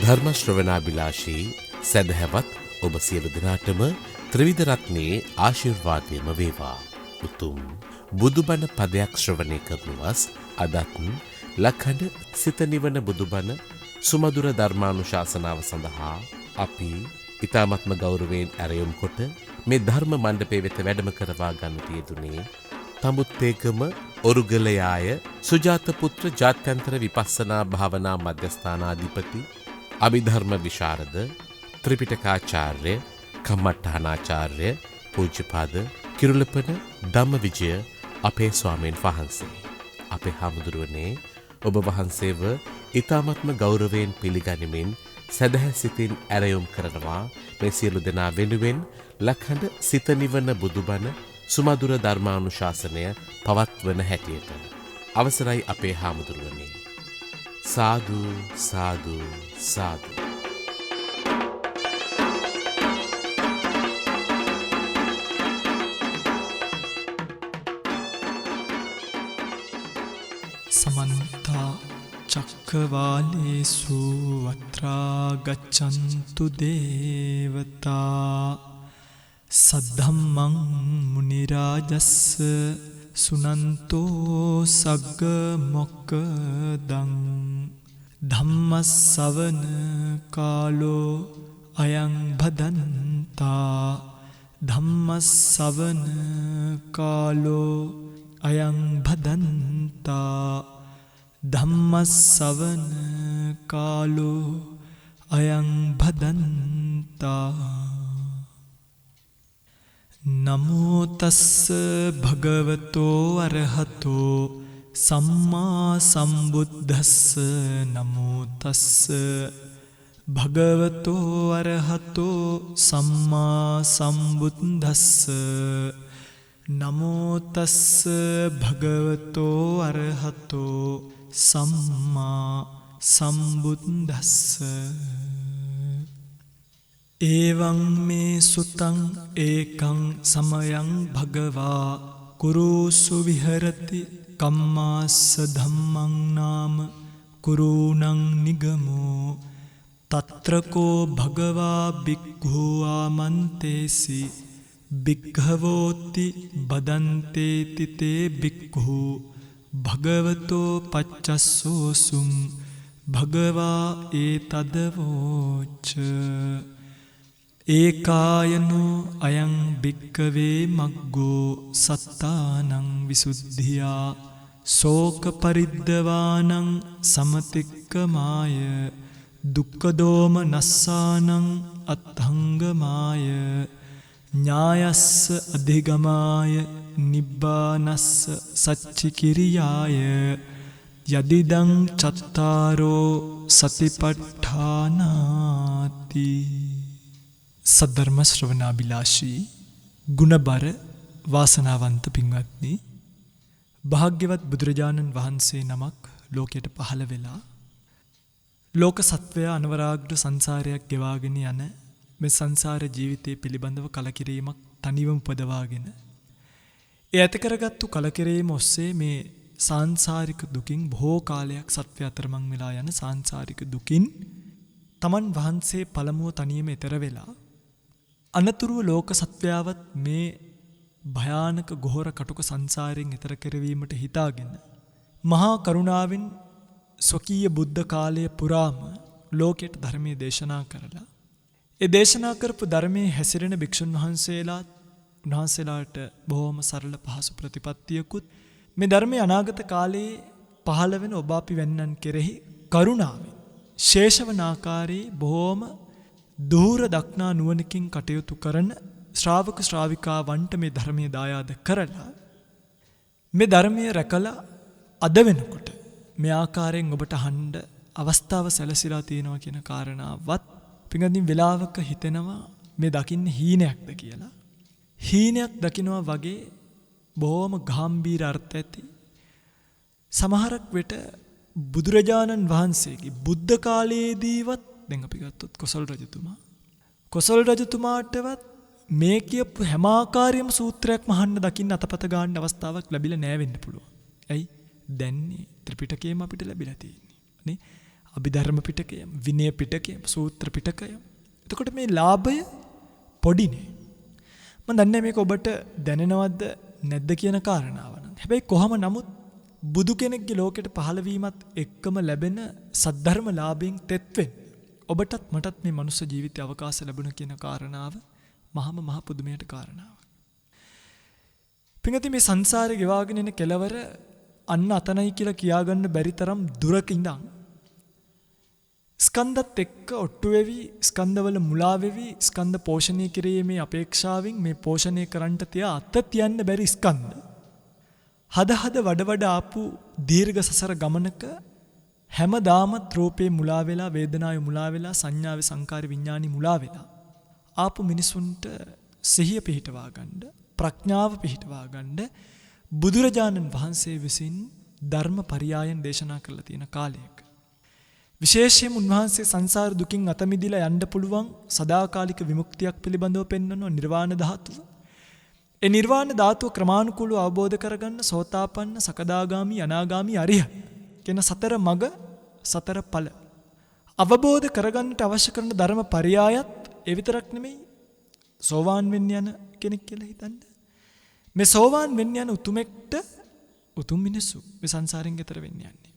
ධර්ම ශ්‍රවණාබිලාෂී සදහැවත් ඔබ සියලු දෙනාටම ත්‍රිවිධ රත්නයේ ආශිර්වාදයම වේවා. උතුම් බුදුබණ පදයක් ශ්‍රවණය කරනවස් අදත් ලක්හඬ සිත නිවන බුදුබණ සුමధుර ධර්මානුශාසනාව සඳහා අපි ඉතාමත්ම ගෞරවයෙන් ඇරයුම් කොට මේ ධර්ම මණ්ඩපයේ වෙත වැඩම කරවා ගන්නට යෙදුනේ තඹුත්තේගම ඔරුගලයාය සුජාත පුත්‍ර ජාත්‍යන්තර විපස්සනා භාවනා මධ්‍යස්ථානාධිපති අභිධර්ම විශාරද ත්‍රිපිටකාචාර්ය කම්මට්ටහනාචාර්ය පූජ්‍යපාද කිරුළපන ධම්මවිජය අපේ ස්වාමීන් වහන්සේ. අපේ හාමුදුරුවනේ ඔබ වහන්සේව ඉතාමත්ම ගෞරවයෙන් පිළිගනිමින් සදහැ සිතින් ඇරයුම් කරනවා මේ සියලු දෙනා වෙනුවෙන් ලක්හඬ සිත නිවන බුදුබණ සුමధుර ධර්මානුශාසනය පවත්වන හැටියට. අවසරයි අපේ හාමුදුරුවනේ. සාදු සාදු සාදු. සමන්ත චක්කවාලේසු අත්‍රා ගච්ඡන්තු දේවතා සද්ධම්මං මුනි රාජස්ස සුනන්තෝ සග්ග මොක්ඛදං ධම්මස්සවන කාලෝ අයං භදන්තා ධම්මස්සවන කාලෝ අයං භදන්තා ධම්මස්සවන කාලෝ අයං භදන්තා. නමෝ තස්ස භගවතෝ අරහතෝ සම්මා සම්බුද්දස්ස. නමෝ තස්ස භගවතෝ අරහතෝ සම්මා සම්බුද්දස්ස. නමෝ තස්ස භගවතෝ අරහතෝ සම්මා සම්බුද්දස්ස. එවං මේ සුතං ඒකං සමයං භගවා කුරුසු විහරති කම්මාස්ස ධම්මං නාම කුරුණං නිගමෝ තත්‍රකෝ භගවා බික්ඛු ආමන්තේසි බික්ඛවෝති බදන්තේති තේ බික්ඛු භගවතෝ පච්චස්සෝසුං භගවා ඒතදවෝච. ඒකායනෝ අයං භික්ඛවේ මග්ගෝ සත්තානං විසුද්ධියා ශෝක පරිද්දවානං සමතික්කමාය දුක්ඛදෝම නස්සානං අත්ථංගමාය ඥායස්ස අධිගමාය නිබ්බානස්ස සච්චිකිරියාය යදිදං චත්තාරෝ සතිපට්ඨානාති. සද්ධර්ම ශ්‍රවණාබිලාෂී ගුණබර වාසනාවන්ත පින්වත්නි, භාග්‍යවත් බුදුරජාණන් වහන්සේ නමක් ලෝකයට පහළ වෙලා ලෝක සත්වයා අනවරාග්‍ර සංසාරයක් ගෙවාගෙන යන මේ සංසාර ජීවිතය පිළිබඳව කලකිරීමක් තනිවම උපදවාගෙන ඒ ඇති කරගත්තු කලකිරීම ඔස්සේ මේ සාංසාරික දුකින් බොහෝ කාලයක් සත්වය අතරමං වෙලා යන සාංසාරික දුකින් තමන් වහන්සේ පළමුව තනියම එතර වෙලා අනතුරුව ලෝක සත්වයාවත් මේ භයානක ගොහොර කටුක සංසාරයෙන් එතර කරවීමට හිතාගෙන මහා කරුණාවෙන් ස්වකීය බුද්ධ කාලය පුරාම ලෝකයට ධර්මයේ දේශනා කරලා ඒ දේශනා කරපු ධර්මයේ හැසිරෙන භික්ෂුන් වහන්සේලාත් උන්වහන්සේලාට බොහොම සරල පහසු ප්‍රතිපත්තියකුත් මේ ධර්මයේ අනාගත කාලයේ පහළ වෙන ඔබ අපි වෙන්නන් කෙරෙහි කරුණාවෙන් ශේෂවන ආකාරයේ බොහොම දුර දක්නා නුවණකින් කටයුතු කරන ශ්‍රාවක ශ්‍රාවිකාවන්ට මේ ධර්මයේ දායාද කරලා මේ ධර්මයේ රැකලා අද වෙනකොට මේ ආකාරයෙන් ඔබට අහන්න අවස්ථාව සැලසීලා තියෙනවා කියන කාරණාවත් පින්වත්නි වෙලාවක හිතෙනවා මේ දකින්නේ හීනයක්ද කියලා. හීනයක් දකිනවා වගේ බොහොම ගැඹීර අර්ථ ඇති සමහරක් වෙට බුදුරජාණන් වහන්සේගේ බුද්ධ කාලයේදීවත් දැන් අපි ගත්තොත් කොසල් රජතුමාටවත් මේ කියපු හැම ආකාරයේම සූත්‍රයක්ම අහන්න දකින්න අතපත ගන්න අවස්ථාවක් ලැබිලා නැහැ වෙන්න පුළුවන්. ඇයි? දැන් ත්‍රිපිටකයේම අපිට ලැබිලා තියෙන්නේ. නේ? අභිධර්ම පිටකය, විනය පිටකය, සූත්‍ර පිටකය. එතකොට මේ ලාභය පොඩිනේ. මම දන්නේ මේක ඔබට දැනෙනවද නැද්ද කියන කාරණාව නම්. හැබැයි කොහොම නමුත් බුදු කෙනෙක්ගේ ලෝකෙට පහළ වීමත් එක්කම ලැබෙන සද්ධර්ම ලාභයෙන් තෙත් වෙන්න ඔබටත් මටත් මේ මනුස්ස ජීවිතය අවකාශ ලැබුණ කියන කාරණාව මහම මහ පුදුමයට කාරණාවක්. පින්වත්නි මේ සංසාරේ ගෙවාගෙන එන කෙලවර අන්න අතනයි කියලා කියාගන්න බැරි තරම් දුරක ඉඳන් ස්කන්ධත් එක්ක ඔට්ටු වෙවි, ස්කන්ධවල මුලා වෙවි, ස්කන්ධ පෝෂණය කිරීමේ අපේක්ෂාවෙන් මේ පෝෂණය කරන්නට තියා අත තියන්න බැරි ස්කන්ධ. හද වඩ ආපු දීර්ඝ සසර ගමනක හැමදාමත් රූපේ මුලා වෙලා, වේදනාවේ මුලා වෙලා, සංඥාවේ සංකාරේ විඥානි මුලා වෙලා ආපු මිනිසුන්ට සිහිය පිහිටවා ගන්න, ප්‍රඥාව පිහිටවා ගන්න බුදුරජාණන් වහන්සේ විසින් ධර්ම පරියායන් දේශනා කරලා තියෙන කාලයක. විශේෂයෙන් උන්වහන්සේ සංසාර දුකින් අත මිදලා යන්න පුළුවන් සදාකාලික විමුක්තියක් පිළිබඳව පෙන්වන නිර්වාණ ධාතුව. ඒ නිර්වාණ ධාතුව ක්‍රමානුකූලව අවබෝධ කරගන්න සෝතාපන්න, සකදාගාමි, අනාගාමි, අරිහත් කියන සතර මග, සතර ඵල අවබෝධ කරගන්නට අවශ්‍ය කරන ධර්ම පරියායත් ඒ විතරක් නෙමෙයි සෝවාන් වෙන්න යන කෙනෙක් කියලා හිතන්න. මේ සෝවාන් වෙන්න යන උතුමෙක්ට උතුම් මිනිස්සු මේ සංසාරයෙන් එතර වෙන්න යන්නේ.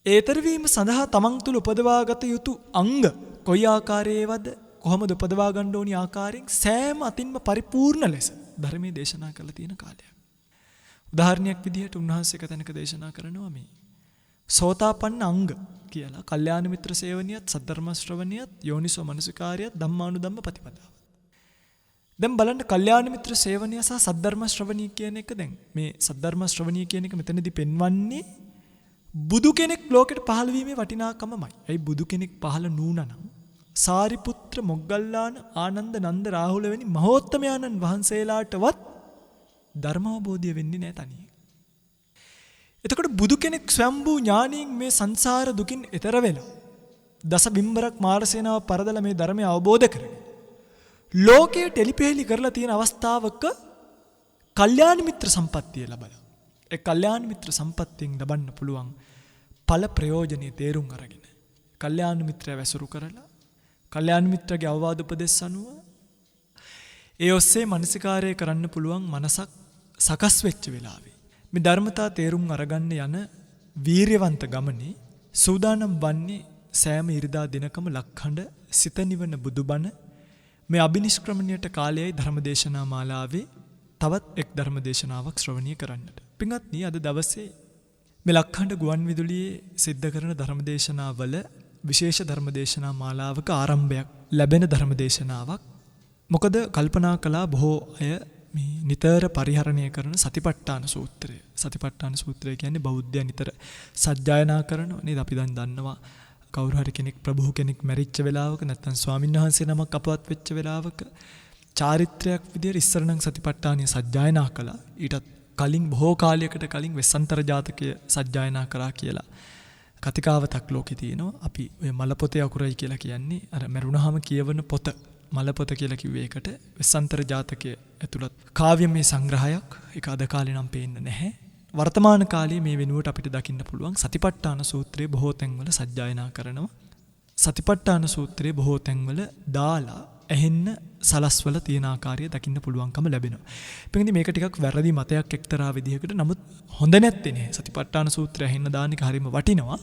ඒතර වීම සඳහා තමන් තුළ උපදවාගත යුතු අංග කොයි ආකාරයේවද, කොහොමද උපදවා ගන්න ඕනි ආකාරයෙන් සෑම අතින්ම පරිපූර්ණ ලෙස ධර්මයේ දේශනා කරලා තියෙන කාලයක්. උදාහරණයක් විදිහට උන්වහන්සේ කතනක දේශනා කරනවා මේ සෝතාපන්න අංග කියලා කල්යාණ මිත්‍ර සේවනියත්, සද්ධර්ම ශ්‍රවණියත්, යෝනිසෝ මනසිකාරියත්, ධම්මානුධම්ම ප්‍රතිපදාව. දැන් බලන්න කල්යාණ මිත්‍ර සේවනිය සහ සද්ධර්ම ශ්‍රවණිය කියන එක දැන් මේ සද්ධර්ම ශ්‍රවණිය කියන එක මෙතනදී පෙන්වන්නේ බුදු කෙනෙක් ලෝකෙට පහළ වීමේ වටිනාකමයි. ඇයි බුදු කෙනෙක් පහළ නුණනම් සාරිපුත්‍ර, මොග්ගල්ලාන, ආනන්ද, නන්ද, රාහුල වැනි මහෝත්තමයන්න් වහන්සේලාටවත් ධර්ම අවබෝධය වෙන්නේ නැහැ තනියෙන්. එතකොට බුදු කෙනෙක් ස්වයම්බූ ඥාණයෙන් මේ සංසාර දුකින් එතර වෙලා දස බිම්බරක් මාරසේනාව පරදලා මේ ධර්මය අවබෝධ කරගෙන ලෝකයේ ටෙලිපෙහෙලි කරලා තියෙන අවස්ථාවක කල්යාණ මිත්‍ර සම්පත්තිය ලැබලා ඒ කල්යාණ මිත්‍ර සම්පත්තියෙන් ලබන්න පුළුවන් ඵල ප්‍රයෝජනෙ තේරුම් අරගෙන කල්යාණ මිත්‍රය වැසුරු කරලා කල්යාණ මිත්‍රගේ අවවාද උපදෙස් අනුව ඒ ඔස්සේ මනසිකාරය කරන්න පුළුවන් මනසක් සකස් වෙච්ච වෙලාවේ මේ ධර්මතා තේරුම් අරගන්න යන වීර්යවන්ත ගමනේ සූදානම් වන්නේ සෑම ඉරිදා දිනකම ලක්හඬ සිත නිවන බුදුබණ මේ අබිනිෂ්ක්‍රමණයට කාලයයි ධර්මදේශනා මාලාවේ තවත් එක් ධර්මදේශනාවක් ශ්‍රවණය කරන්නට. පින්වත්නි අද දවසේ මේ ලක්හඬ ගුවන් විදුලියේ සිද්ධ කරන ධර්මදේශනාවල විශේෂ ධර්මදේශනා මාලාවක ආරම්භයක් ලැබෙන ධර්මදේශනාවක්. මොකද කල්පනා කළා බොහෝ අය මේ නිතර පරිහරණය කරන සතිපට්ඨාන සූත්‍රය. සතිපට්ඨාන සූත්‍රය කියන්නේ බෞද්ධය නිතර සජ්ජායනා කරනවා නේද? අපි දැන් දන්නවා කවුරු හරි කෙනෙක් ප්‍රභූ කෙනෙක් මැරිච්ච වෙලාවක නැත්නම් ස්වාමීන් වහන්සේ නමක් අපවත් වෙච්ච වෙලාවක චාරිත්‍රයක් විදියට ඉස්සර නම් සතිපට්ඨානය සජ්ජායනා කළා. ඊටත් කලින් බොහෝ කාලයකට කලින් වෙස්සන්තර ජාතකය සජ්ජායනා කරා කියලා කතිකාවතක් ලෝකේ තියෙනවා. අපි ඔය මලපොතේ අකුරයි කියලා කියන්නේ අර මරුණාම කියවන පොත මලපොත කියලා කිව්වේ ඒකට. වෙස්සන්තර ජාතකයේ ඇතුළත් කාව්‍යමය සංග්‍රහයක්. ඒක අද කාලේ නම් පේන්නේ නැහැ. වර්තමාන කාලයේ මේ වෙනුවට අපිට දකින්න පුළුවන් සතිපට්ඨාන සූත්‍රයේ බොහෝ තැන්වල සජ්ජායනා කරනවා. සතිපට්ඨාන සූත්‍රයේ බොහෝ තැන්වල දාලා ඇහෙන්න සලස්වල තියෙන ආකාරය දකින්න පුළුවන්කම ලැබෙනවා. පිටින් මේක ටිකක් වැරදි මතයක් එක්තරා විදිහකට. නමුත් හොඳ නැත්තේ නේ. සතිපට්ඨාන සූත්‍රය ඇහෙන්න දාන එක හරියම වටිනවා.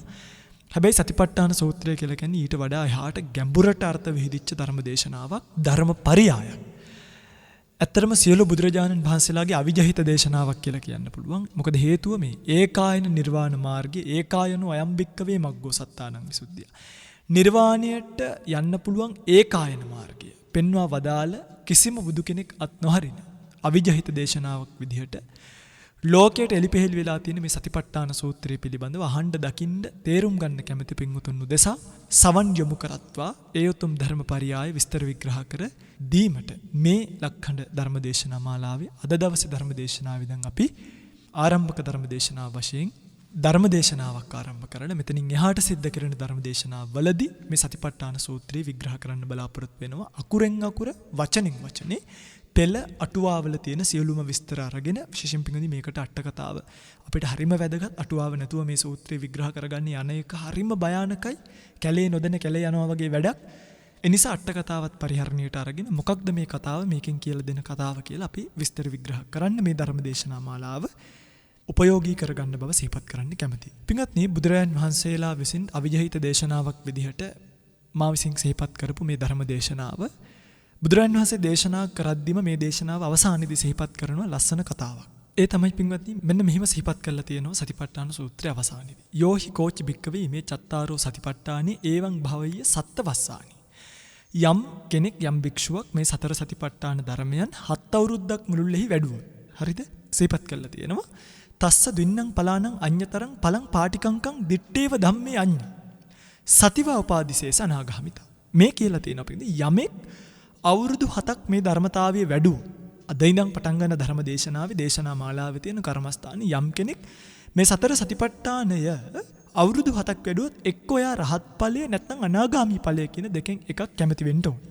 හැබැයි සතිපට්ඨාන සූත්‍රය කියලා කියන්නේ ඊට වඩා එහාට ගැඹුරට අර්ථ විහිදිච්ච ධර්මදේශනාවක්, ධර්ම පරියායක්. ඇත්තරම සියලු බුදුරජාණන් වහන්සේලාගේ අවිජහිත දේශනාවක් කියලා කියන්න පුළුවන්. මොකද හේතුව මේ ඒකායන නිර්වාණ මාර්ගයේ ඒකායනෝ අයම්බික්කවේ මග්ගෝ සත්තානං විසුද්ධිය. නිර්වාණයට යන්න පුළුවන් ඒකායන මාර්ගය පෙන්වා වදාළ කිසිම බුදු කෙනෙක් අත් නොහරින අවිජහිත දේශනාවක් විදිහට ලෝකයට එලිපෙහෙළි වෙලා තියෙන මේ සතිපට්ඨාන සූත්‍රය පිළිබඳව අහන්න දකින්න තේරුම් ගන්න කැමති පින්වුතුන් උදෙසා සවන් යොමු කරත්වා ඒ උතුම් ධර්මපරියාය විස්තර විග්‍රහ කර දීමට මේ ලක්හඬ ධර්මදේශනා මාලාවේ අද දවසේ ධර්මදේශනාවේ දැන් අපි ආරම්භක ධර්මදේශනාව වශයෙන් ධර්මදේශනාවක් ආරම්භ කරලා මෙතනින් එහාට සිද්ධ කරන ධර්මදේශනාවලදී මේ සතිපට්ඨාන සූත්‍රය විග්‍රහ කරන්න බලාපොරොත්තු වෙනවා. අකුරෙන් අකුර, වචනෙන් වචනේ පෙළ අටුවාවල තියෙන සියලුම විස්තර අරගෙන විශේෂයෙන් පින්වත්නි මේකට අට කතාව අපිට හරිම වැදගත්. අටුවාව නැතුව මේ සූත්‍රය විග්‍රහ කරගන්න යන එක හරිම භයානකයි. කැලේ නොදැන කැලේ යනවා වගේ වැඩක්. ඒ නිසා අට කතාවත් පරිහරණයට අරගෙන මොකක්ද මේ කතාව මේකෙන් කියලා දෙන කතාව කියලා අපි විස්තර විග්‍රහ කරන්න මේ ධර්ම දේශනා මාලාව උපයෝගී කරගන්න බව සිහිපත් කරන්න කැමතියි. පින්වත්නි බුදුරජාණන් වහන්සේලා විසින් අවිජහිත දේශනාවක් විදිහට මා විසින් සිහිපත් කරපු මේ ධර්ම දේශනාව බුදුරජාණන් වහන්සේ දේශනා කරද්දිම මේ දේශනාව අවසානයේදී සිහිපත් කරන ලස්සන කතාවක්. ඒ තමයි පින්වත්නි මෙන්න මෙහිම සිහිපත් කරලා තියෙනවා සතිපට්ඨාන සූත්‍රයේ අවසානයේදී. යෝහි කෝච භික්කවේ මේ චත්තාරෝ සතිපට්ඨානේ ඒවං භවය්‍ය සත්තවස්සානි. යම් කෙනෙක් යම් භික්ෂුවක් මේ සතර සතිපට්ඨාන ධර්මයන් 7 අවුරුද්දක් මුළුල්ලෙහි වැඩුවොත්. හරිද? සිහිපත් කරලා තියෙනවා. තස්ස දින්නම් පලානම් අඤ්‍යතරං පලං පාටිකංකං දිත්තේව ධම්මේ අඤ්ඤ. සතිව උපාදිසේස අනාගාමිතා. මේ කියලා තියෙනවා පින්වත්නි යමෙක් අවුරුදු 7ක් මේ ධර්මතාවයේ වැඩුවෝ. අද ඉඳන් පටන් ගන්න ධර්ම දේශනාවේ දේශනා මාලාවේ තියෙන කර්මස්ථානයේ යම් කෙනෙක් මේ සතර සතිපට්ඨානය අවුරුදු 7ක් වැඩුවොත් එක්ක ඔයා රහත් ඵලය නැත්නම් අනාගාමී ඵලය කියන දෙකෙන් එකක් කැමති වෙන්න ඕනේ.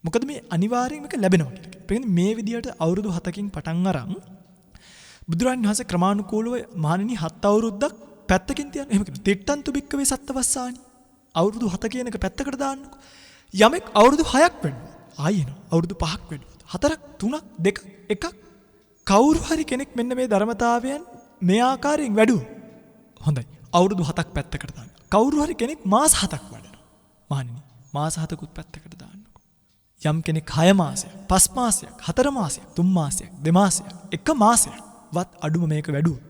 මොකද මේ අනිවාර්යයෙන්ම එක ලැබෙනවා කියලා. මේ විදියට අවුරුදු 7කින් පටන් අරන් බුදුරජාණන් වහන්සේ ක්‍රමානුකූලව මහණෙනි 7 අවුරුද්දක් පැත්තකින් තියන්න. එහෙම කියන තිට්ඨන්තු බික්කවේ සත්තවස්සානි. අවුරුදු 7 කියන එක පැත්තකට දාන්නකො. යමෙක් අවුරුදු 6ක් වැඩුවා. ආයෙනවා අවුරුදු 5ක් වැඩුවා. 4ක් 3ක් 2ක් 1ක් කවුරු හරි කෙනෙක් මෙන්න මේ ධර්මතාවයන් මේ ආකාරයෙන් වැඩුවා. හොඳයි. අවුරුදු 7ක් පැත්තකට දාන්න. කවුරු හරි කෙනෙක් මාස 7ක් වඩනවා. මහණෙනි මාස 7කුත් පැත්තකට දාන්නකො. යම් කෙනෙක් 6 මාසයක්, 5 මාසයක්, 4 මාසයක්, 3 මාසයක්, 2 මාසයක්, 1 මාසයක් වත් අඩුම මේක වැඩුවා.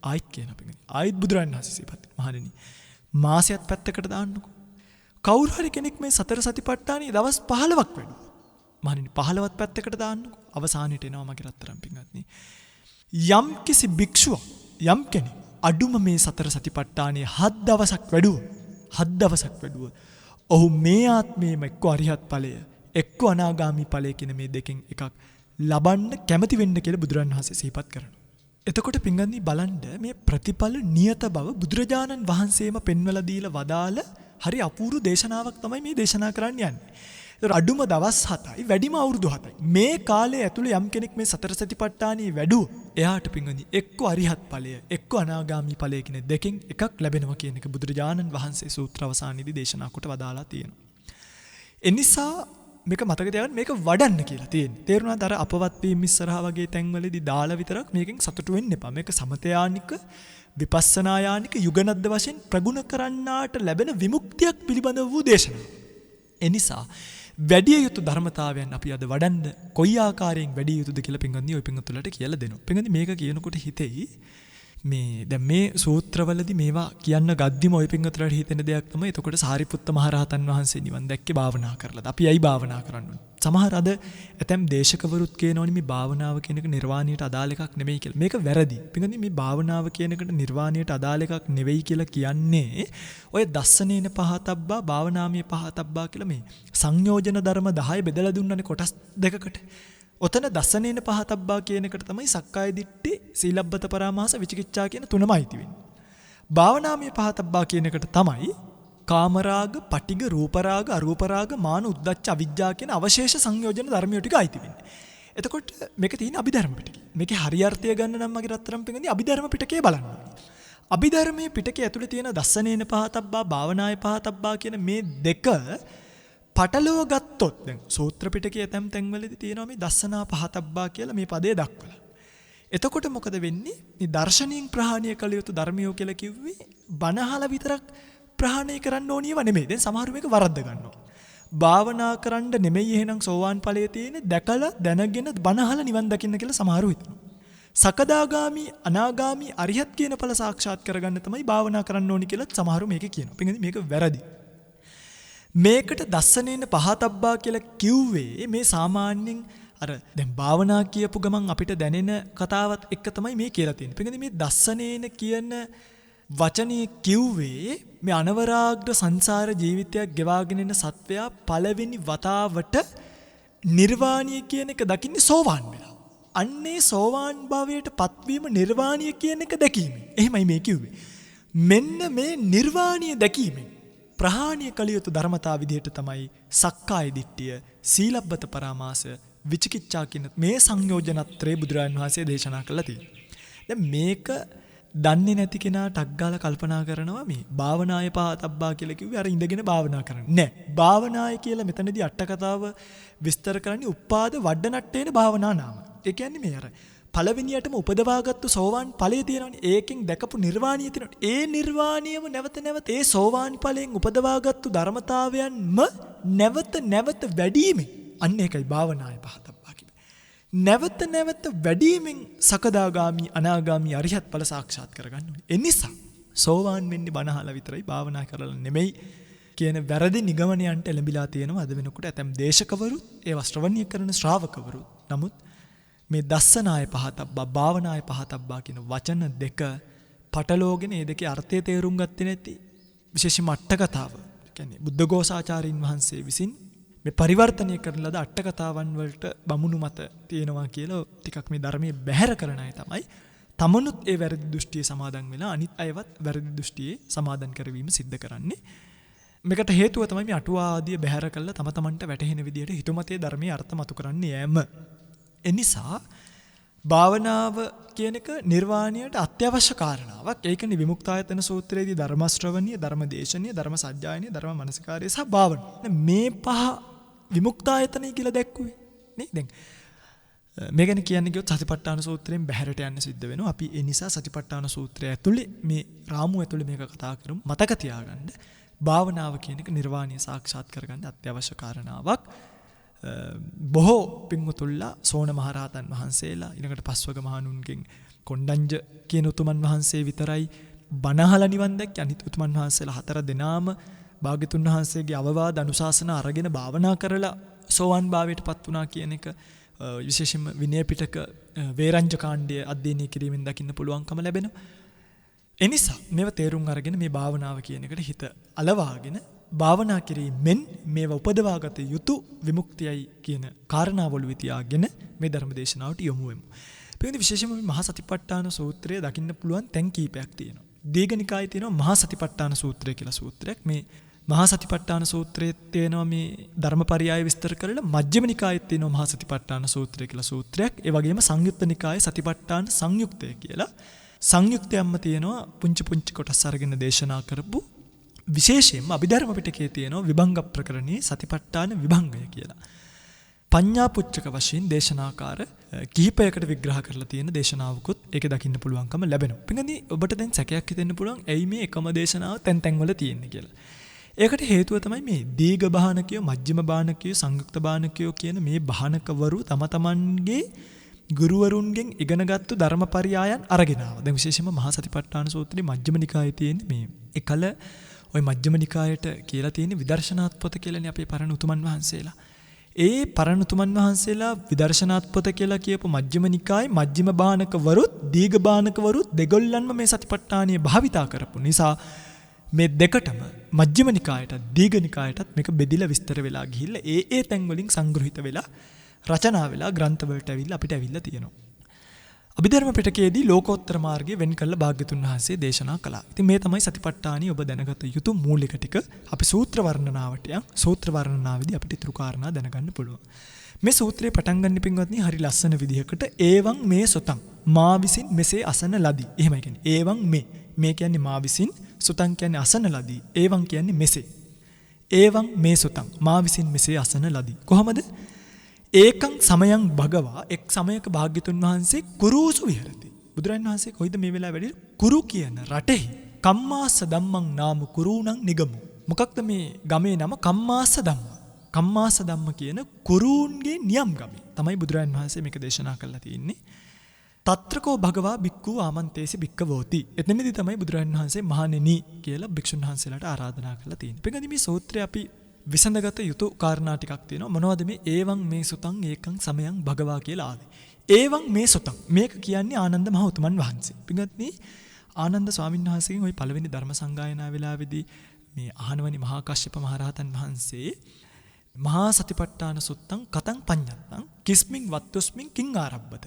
ආයිත් කියන අපි. ආයිත් බුදුරජාණන් වහන්සේ සිහිපත්. මහණෙනි මාසයක් පැත්තකට දාන්නකො. කවුරු හරි කෙනෙක් මේ සතර සතිපට්ඨානයේ දවස් 15ක් වැඩුවා. මහණෙනි 15වත් පැත්තකට දාන්නකො. අවසානෙට එනවා මගේ රත්තරන් පින්වත්නි. යම් කිසි භික්ෂුවක් යම් කෙනෙක් අඩුම මේ සතර සතිපට්ඨානයේ 7 දවසක් වැඩුවා. 7 දවසක් වැඩුවා. ඔහු මේ ආත්මයේම එක්ක අරිහත් ඵලය එක්ක අනාගාමී ඵලය කියන මේ දෙකෙන් එකක් ලබන්න කැමති වෙන්න කියලා බුදුරන් වහන්සේ සිහිපත් කරනවා. එතකොට පින්වත්නි බලන්න මේ ප්‍රතිඵල නියත බව බුදුරජාණන් වහන්සේම පෙන්වලා දීලා වදාළ හරි අපූර්ව දේශනාවක් තමයි මේ දේශනා කරන්න යන්නේ. ඒතර අඩුම දවස් 7යි වැඩිම අවුරුදු 7යි. මේ කාලය ඇතුළේ යම් කෙනෙක් මේ සතර සතිපට්ඨානිය වැඩුව එයාට පින්වත්නි එක්ක අරිහත් ඵලය එක්ක අනාගාමී ඵලය කියන දෙකෙන් එකක් ලැබෙනවා කියන එක බුදුරජාණන් වහන්සේ සූත්‍ර අවසානයේදී දේශනා කොට වදාලා තියෙනවා. එනිසා මේක මතක තියාගන්න මේක වඩන්න කියලා තියෙන්නේ. තේරුණාද? අර අපවත් වීම ඉස්සරහා වගේ තැන්වලදී දාලා විතරක් මේකෙන් සතුටු වෙන්න එපා. මේක සමතයානික විපස්සනායානික යුගනද්ද වශයෙන් ප්‍රගුණ කරන්නාට ලැබෙන විමුක්තියක් පිළිබඳ වූ දේශනාවක්. එනිසා වැඩි යුතු ධර්මතාවයන් අපි අද වඩන්න කොයි ආකාරයෙන් වැඩි යුතුද කියලා පින්වත්නි ඔය පින්වත්තුලට කියලා දෙනවා. පින්වත්නි මේක කියනකොට හිතෙයි මේ දැන් මේ සූත්‍රවලදී මේවා කියන්න ගද්දිම ඔය පින්වත්තුලට හිතෙන දෙයක් තමයි එතකොට සාරිපුත්ත මහරහතන් වහන්සේ නිවන් දැක්කේ භාවනා කරලාද? අපි ඇයි භාවනා කරන්න ඕනේ? සමහර අද ඇතැම් දේශකවරුත් කියනෝනේ මේ භාවනාව කියන එක නිර්වාණයට අදාළ එකක් නෙමෙයි කියලා. මේක වැරදි. පින්වත්නි මේ භාවනාව කියන එකට නිර්වාණයට අදාළ එකක් නෙවෙයි කියලා කියන්නේ ඔය දස්සනේන පහතබ්බා භාවනාමය පහතබ්බා කියලා මේ සංයෝජන ධර්ම 10 බෙදලා දුන්නනේ කොටස් දෙකකට. ඔතන දස්සනේන පහතබ්බා කියන එකට තමයි සක්කාය දිට්ඨි, සීලබ්බත පරාමාස, විචිකිච්ඡා කියන තුනම අයිති වෙන්නේ. භාවනාමය පහතබ්බා කියන එකට තමයි කාමරාග, පටිග, රූපරාග, අරූපරාග, මාන, උද්ධච්ච, අවිජ්ජා කියන අවශේෂ සංයෝජන ධර්මියෝ ටික අයිති වෙන්නේ. එතකොට මේක තියෙන අභිධර්ම පිටකේ. මේකේ හරි අර්ථය ගන්න නම් මගේ රත්තරන් පිටින්දී අභිධර්ම පිටකේ බලන්න ඕනේ. අභිධර්මයේ පිටකේ ඇතුලේ තියෙන දස්සනේන පහතබ්බා, භාවනාය පහතබ්බා කියන මේ දෙක පටලව ගත්තොත් දැන් සූත්‍ර පිටකයේ ඇතැම් තැන්වලදී තියෙනවා මේ දස්සනා පහතබ්බා කියලා මේ පදේ දක්වලා. එතකොට මොකද වෙන්නේ? මේ දර්ශනීය ප්‍රහාණය කළ යුතු ධර්මියෝ කියලා කිව්වේ බණහල විතරක් ප්‍රහාණය කරන්න ඕනියව නෙමෙයි. දැන් සමහරු මේක වරද්ද ගන්නවා. භාවනා කරන්න නෙමෙයි එහෙනම් සෝවාන් ඵලයේ තියෙන දැකලා දැනගෙන බණහල නිවන් දකින්න කියලා සමහරු හිතනවා. සකදාගාමි, අනාගාමි, අරිහත් කියන ඵල සාක්ෂාත් කරගන්න තමයි භාවනා කරන්න ඕනි කියලා සමහරු මේක කියනවා. මේක වැරදි. මේකට දස්සනේන පහතබ්බා කියලා කිව්වේ මේ සාමාන්‍යයෙන් අර දැන් භාවනා කියපු ගමන් අපිට දැනෙන කතාවත් එක්ක තමයි මේ කියලා තියෙන්නේ. මේ දස්සනේන කියන වචනේ කිව්වේ මේ අනවරාග්‍ර සංසාර ජීවිතයක් ගෙවාගෙන යන සත්වයා පළවෙනි වතාවට නිර්වාණිය කියන එක දකින්නේ සෝවාන් වෙලා. අන්නේ සෝවාන් භාවයට පත්වීම නිර්වාණිය කියන එක දැකීම. එහෙමයි මේ කිව්වේ. මෙන්න මේ නිර්වාණිය දැකීමෙන් ප්‍රහාණය කළ යුතු ධර්මතා විදිහට තමයි සක්කාය දිට්ඨිය, සීලබ්බත පරාමාස, විචිකිච්ඡා කියන මේ සංයෝජනත්‍රේ බුදුරජාණන් වහන්සේ දේශනා කළා තියෙනවා. දැන් මේක දන්නේ නැති කෙනා ටක් ගාලා කල්පනා කරනවා මේ භාවනාය පහතබ්බා කියලා කිව්වේ අර ඉඳගෙන භාවනා කරන්නේ නෑ. භාවනාය කියලා මෙතනදී අට කතාව විස්තර කරන්නේ උපාද වඩනට්ටේන භාවනා නාම. ඒ කියන්නේ මේ අර පළවෙනියටම උපදවාගත්තු සෝවාන් ඵලයේ තියෙනවනේ. ඒකෙන් දැකපු නිර්වාණිය තියෙනවනේ. ඒ නිර්වාණියම නැවත නැවත ඒ සෝවාන් ඵලයෙන් උපදවාගත්තු ධර්මතාවයන්ම නැවත නැවත වැඩිමෙන් අන්න ඒකයි භාවනාය පහතබ්බා කිව්වේ. නැවත නැවත වැඩිමෙන් සකදාගාමි අනාගාමි අරිහත් ඵල සාක්ෂාත් කරගන්න ඕනේ. ඒ නිසා සෝවාන් වෙන්නේ බණ අහලා විතරයි භාවනා කරලා නෙමෙයි කියන වැරදි නිගමනයන්ට එළඹිලා තියෙනවා අද වෙනකොට ඇතම් දේශකවරුත් ඒවා ශ්‍රවණීය කරන ශ්‍රාවකවරුත්. නමුත් මේ දස්සනාය පහතබ්බා භාවනාය පහතබ්බා කියන වචන දෙක පටලෝගෙන ඒ දෙකේ අර්ථය තේරුම් ගත්තේ නැති විශේෂයෙන්ම අට කතාව. ඒ කියන්නේ බුද්ධඝෝසාචාර්යින් වහන්සේ විසින් මේ පරිවර්තනය කරන ලද අට කතාවන් වලට බමුණු මත තියෙනවා කියලා ටිකක් මේ ධර්මයේ බැහැර කරන අය තමයි තමනුත් ඒ වැරදි දෘෂ්ටියේ සමාදන් වෙලා අනිත් අයවත් වැරදි දෘෂ්ටියේ සමාදන් කරවීම සිද්ධ කරන්නේ. මේකට හේතුව තමයි මේ අටුවා ආදිය බැහැර කළා තම තමන්ට වැටහෙන විදිහට හිතුමතේ ධර්මයේ අර්ථ මතු කරන්නේ යෑම. එනිසා භාවනාව කියන එක නිර්වාණයට අත්‍යවශ්‍ය කාරණාවක්. ඒකනේ විමුක්තායතන සූත්‍රයේදී ධර්ම ශ්‍රවණීය, ධර්ම දේශනීය, ධර්ම සජ්ජායනීය, ධර්ම මනසිකාරය සහ භාවනාව. මේ පහ විමුක්තායතනයි කියලා දැක්කුවේ. නේ? දැන් මේ ගැන කියන්නේ කිව්වොත් සතිපට්ඨාන සූත්‍රයෙන් බැහැරට යන්න සිද්ධ වෙනවා. අපි ඒ නිසා සතිපට්ඨාන සූත්‍රය ඇතුලේ මේ රාමුව ඇතුලේ මේක කතා කරමු. මතක තියාගන්න. භාවනාව කියන එක නිර්වාණය සාක්ෂාත් කරගන්න අත්‍යවශ්‍ය කාරණාවක්. බොහෝ පින්වතුන්ලා සෝන මහරහතන් වහන්සේලා ඊළඟට පස්වග මහණුන්ගෙන් කොණ්ඩඤ්ඤ කියන උතුමන් වහන්සේ විතරයි බණහලා නිවන් දැක්කේ. අනිත් උතුමන් වහන්සේලා හතර දෙනාම භාග්‍යතුන් වහන්සේගේ අවවාද අනුශාසනා අරගෙන භාවනා කරලා සෝවන් භාවයටපත් වුණා කියන එක විශේෂයෙන්ම විනය පිටක වේරංජ කාණ්ඩය අධ්‍යයනය කිරීමෙන් දකින්න පුළුවන්කම ලැබෙනවා. එනිසා මේව තේරුම් අරගෙන මේ භාවනාව කියන එකට හිත අලවාගෙන භාවනා කිරීමෙන් මේව උපදවාගත යුතු විමුක්තියයි කියන කාරණාවල විතියාගෙන මේ ධර්ම දේශනාවට යොමු වෙමු. පිළිඳි විශේෂයෙන්ම මේ මහා සතිපට්ඨාන සූත්‍රය දකින්න පුළුවන් තැන් කීපයක් තියෙනවා. දීඝනිකායේ තියෙනවා මහා සතිපට්ඨාන සූත්‍රය කියලා සූත්‍රයක්. මේ මහා සතිපට්ඨාන සූත්‍රයේ තියෙනවා මේ ධර්මපරියාය විස්තර කරලා මජ්ක්‍ධිම නිකායේ තියෙනවා මහා සතිපට්ඨාන සූත්‍රය කියලා සූත්‍රයක්. ඒ වගේම සංයුත්ත නිකායේ සතිපට්ඨාන සංයුක්තය කියලා සංයුක්තයක්ම තියෙනවා පුංචි පුංචි කොටස් අරගෙන දේශනා කරපු විශේෂයෙන්ම අභිධර්ම පිටකයේ තියෙනවා විභංග ප්‍රකරණයේ සතිපට්ඨාන විභංගය කියලා. පඤ්ඤා පුච්චක වශයෙන් දේශනාකාර කිහිපයකට විග්‍රහ කරලා තියෙන දේශනාවකුත් ඒකේ දකින්න පුළුවන්කම ලැබෙනවා. පින්ගනි ඔබට දැන් සැකයක් හිතෙන්න පුළුවන් ඇයි මේ එකම දේශනාව තැන් තැන් වල තියෙන්නේ කියලා. ඒකට හේතුව තමයි මේ දීඝ බාහනකයෝ, මජ්ක්‍ධිම බාහනකයෝ, සංයුක්ත බාහනකයෝ කියන මේ බාහනකවරු තම තමන්ගේ ගුරුවරුන්ගෙන් ඉගෙනගත්තු ධර්මපරියායන් අරගෙන ආවා. දැන් විශේෂයෙන්ම මහා සතිපට්ඨාන සූත්‍රයේ මජ්ක්‍ධිම නිකායේ තියෙන මේ එකල ওই මජ්ක්‍ධිම නිකායට කියලා තියෙන විදර්ශනාත් පොත කියලානේ අපේ පරණ උතුමන් වහන්සේලා. ඒ පරණ උතුමන් වහන්සේලා විදර්ශනාත් පොත කියලා කියපු මජ්ක්‍ධිම නිකායේ මජ්ක්‍ධිම බාහනකවරුත් දීඝ බාහනකවරුත් දෙගොල්ලන්ම මේ සතිපට්ඨානිය භාවිතා කරපු නිසා මේ දෙකටම මජ්ක්‍ධිම නිකායටත් දීඝ නිකායටත් මේක බෙදිලා විස්තර වෙලා ගිහිල්ලා ඒ තැන් වලින් සංග්‍රහිත වෙලා රචනා වෙලා ග්‍රන්ථ වලට ඇවිල්ලා අපිට ඇවිල්ලා තියෙනවා. අභිධර්ම පිටකයේදී ලෝකෝත්තර මාර්ගය වෙන් කරලා භාග්‍යතුන් වහන්සේ දේශනා කළා. ඉතින් මේ තමයි සතිපට්ඨානිය ඔබ දැනගත යුතු මූලික ටික. අපි සූත්‍ර වර්ණනාවට යන් සූත්‍ර වර්ණනාවේදී අපිට ඊතුරු කාරණා දැනගන්න පුළුවන්. මේ සූත්‍රයේ පටන් ගන්න පින්වත්නි හරි ලස්සන විදිහකට ඒවං මේ සොතං මා විසින් මෙසේ අසන ලදී. එහෙමයි කියන්නේ. ඒවං මේ කියන්නේ මා විසින්, සුතං කියන්නේ අසන ලදී. ඒවං කියන්නේ මෙසේ. ඒවං මේ සුතං මා විසින් මෙසේ අසන ලදී. කොහොමද? ඒකං සමයං භගවා එක් සමයක භාග්‍යතුන් වහන්සේ කුරුසු විහෙරති. බුදුරජාණන් වහන්සේ කොයිද මේ වෙලාව වැඩි කුරු කියන රටෙහි කම්මාස ධම්මං නාම කුරුණං නිගමු. මොකක්ද මේ ගමේ නම? කම්මාස ධම්ම. කම්මාස ධම්ම කියන කුරුන්ගේ නියම් ගමේ තමයි බුදුරජාණන් වහන්සේ මේක දේශනා කරලා තියෙන්නේ. తත්‍රකෝ භගවා බික්ඛු ආමන්තේසි බික්ඛවෝති. එතනදී තමයි බුදුරජාණන් වහන්සේ මහණෙනි කියලා භික්ෂුන් වහන්සේලාට ආරාධනා කරලා තියෙන්නේ. පිටකදී මේ සූත්‍රය අපි විසඳගත යුතු කාරණා ටිකක් තියෙනවා. මොනවද මේ ඒවං මේ සුතං ඒකං සමයං භගවා කියලා ආවේ. ඒවං මේ සුතං මේක කියන්නේ ආනන්ද මහ උතුමන් වහන්සේ. පිටකදී ආනන්ද ස්වාමීන් වහන්සේගෙන් ওই පළවෙනි ධර්ම සංගායනා වෙලාවේදී මේ අහනවනි මහා කශ්‍යප මහ රහතන් වහන්සේ මහා සතිපට්ඨාන සුත්තං කතං පඤ්ඤත්තං කිස්මින් වත්තුස්මින් කිං ආරබ්බත.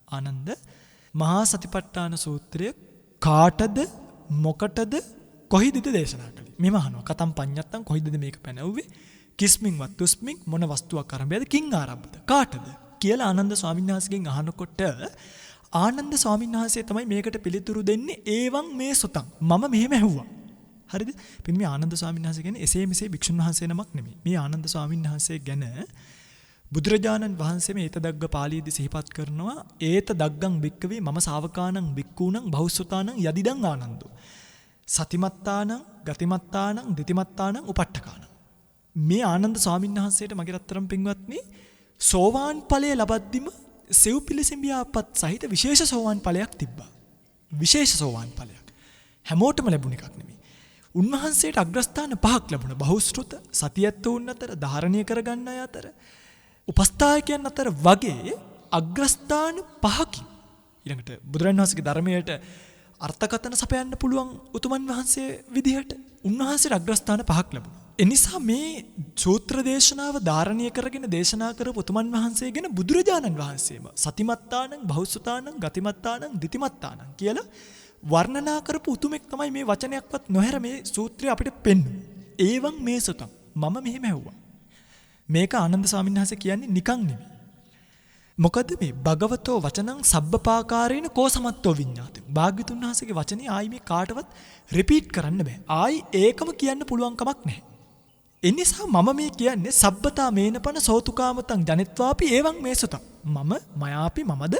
ආනන්ද මහා සතිපට්ඨාන සූත්‍රය කාටද මොකටද කොහිදද දේශනා කළේ? මෙම අහනවා. කතං පඤ්ඤත්තං කොහිදද මේක පැනවුවේ? කිස්මින්වත් තුස්මින් මොන වස්තුවක් ආරම්භයද කින් ආරම්භද කාටද කියලා ආනන්ද ස්වාමීන් වහන්සේගෙන් අහනකොට ආනන්ද ස්වාමීන් වහන්සේ තමයි මේකට පිළිතුරු දෙන්නේ ඒවං මේ සුතං මම මෙහෙම ඇහුවා. හරිද? පින් මේ ආනන්ද ස්වාමීන් වහන්සේ කියන්නේ එසේ මෙසේ භික්ෂුන් වහන්සේ නමක් නෙමෙයි. මේ ආනන්ද ස්වාමීන් වහන්සේ ගැන බුදුරජාණන් වහන්සේ මේ ඒත දග්ග පාළියේදී සිහිපත් කරනවා ඒත දග්ගං භික්කවේ මම ශාවකානං භික්ඛූනං බහුසුතානං යදිදං ආනන්දෝ සතිමත්තානං ගතිමත්තානං දිතිමත්තානං උපට්ඨකානං. මේ ආනන්ද ස්වාමීන් වහන්සේට මගේ රත්තරන් පින්වත්නි සෝවාන් ඵලය ලබද්දිම සෙව් පිළිසෙඹියාපත් සහිත විශේෂ සෝවාන් ඵලයක් තිබ්බා. විශේෂ සෝවාන් ඵලයක්. හැමෝටම ලැබුණ එකක් නෙමෙයි. උන්වහන්සේට අග්‍රස්ථාන පහක් ලැබුණා. බහුශ්‍රුත සතියත්තුන් අතර ධාරණය කරගන්න අය අතර උපස්ථායකයන් අතර වගේ අග්‍රස්ථාන පහකින් ඊළඟට බුදුරජාණන් වහන්සේගේ ධර්මයට අර්ථකථන සපයන්න පුළුවන් උතුමන් වහන්සේ විදිහට උන්වහන්සේට අග්‍රස්ථාන පහක් ලැබුණා. එනිසා මේ සූත්‍ර දේශනාව ධාරණය කරගෙන දේශනා කරපු උතුමන් වහන්සේ ගැන බුදුරජාණන් වහන්සේම සතිමත්තානං බහුසුතානං ගතිමත්තානං දිතිමත්තානං කියලා වර්ණනා කරපු උතුමෙක් තමයි මේ වචනයක්වත් නොහැර මේ සූත්‍රය අපිට පෙන්වන්නේ. ඒවං මේ සුතං මම මෙහෙම ඇහුවා. මේක ආනන්ද ස්වාමීන් වහන්සේ කියන්නේ නිකන් නෙමෙයි. මොකද මේ භගවතෝ වචනං සබ්බපාකාරේන කෝසමත්තෝ විඤ්ඤාතේ. භාග්‍යතුන් වහන්සේගේ වචනේ ආයි මේ කාටවත් රිපීට් කරන්න බෑ. ආයි ඒකම කියන්න පුළුවන් කමක් නැහැ. එනිසා මම මේ කියන්නේ සබ්බතා මේනපන සෝතුකාමතං ජනිත්වාපි ඒවං මේ සුතං. මම මයාපි මමද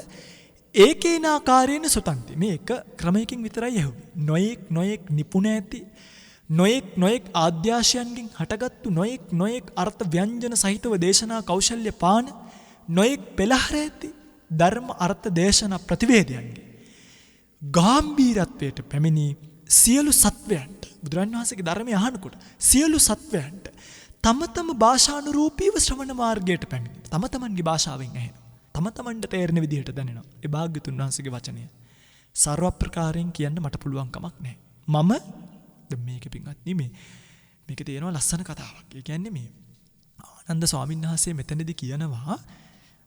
ඒකේනාකාරේන සුතන්ති. මේක ක්‍රමයකින් විතරයි ඇහුවේ. නොයෙක් නිපුණ ඇති නොයෙක් ආද්‍යාශයන්ගෙන් හටගත්තු නොයෙක් අර්ථ ව්‍යංජන සහිතව දේශනා කෞශල්‍ය පාන නොයෙක් පෙළහර ඇති ධර්ම අර්ථ දේශනා ප්‍රතිවේදයන්ගේ ගාම්භීරත්වයට පැමිණි සියලු සත්වයන්ට බුදුරන් වහන්සේගේ ධර්මය අහනකොට සියලු සත්වයන්ට තම තම භාෂානුරූපීව ශ්‍රවණ මාර්ගයට පැමිණි. තම තමන්ගේ භාෂාවෙන් ඇහෙනවා. තම තමන්ට තේරෙන විදිහට දැනෙනවා. ඒ භාග්‍යතුන් වහන්සේගේ වචනය සර්ව ප්‍රකාරයෙන් කියන්න මට පුළුවන් කමක් නැහැ. මම දැන් මේකෙ පින්වත්නි මේකේ තියෙනවා ලස්සන කතාවක්. ඒ කියන්නේ මේ ආනන්ද ස්වාමීන් වහන්සේ මෙතනදී කියනවා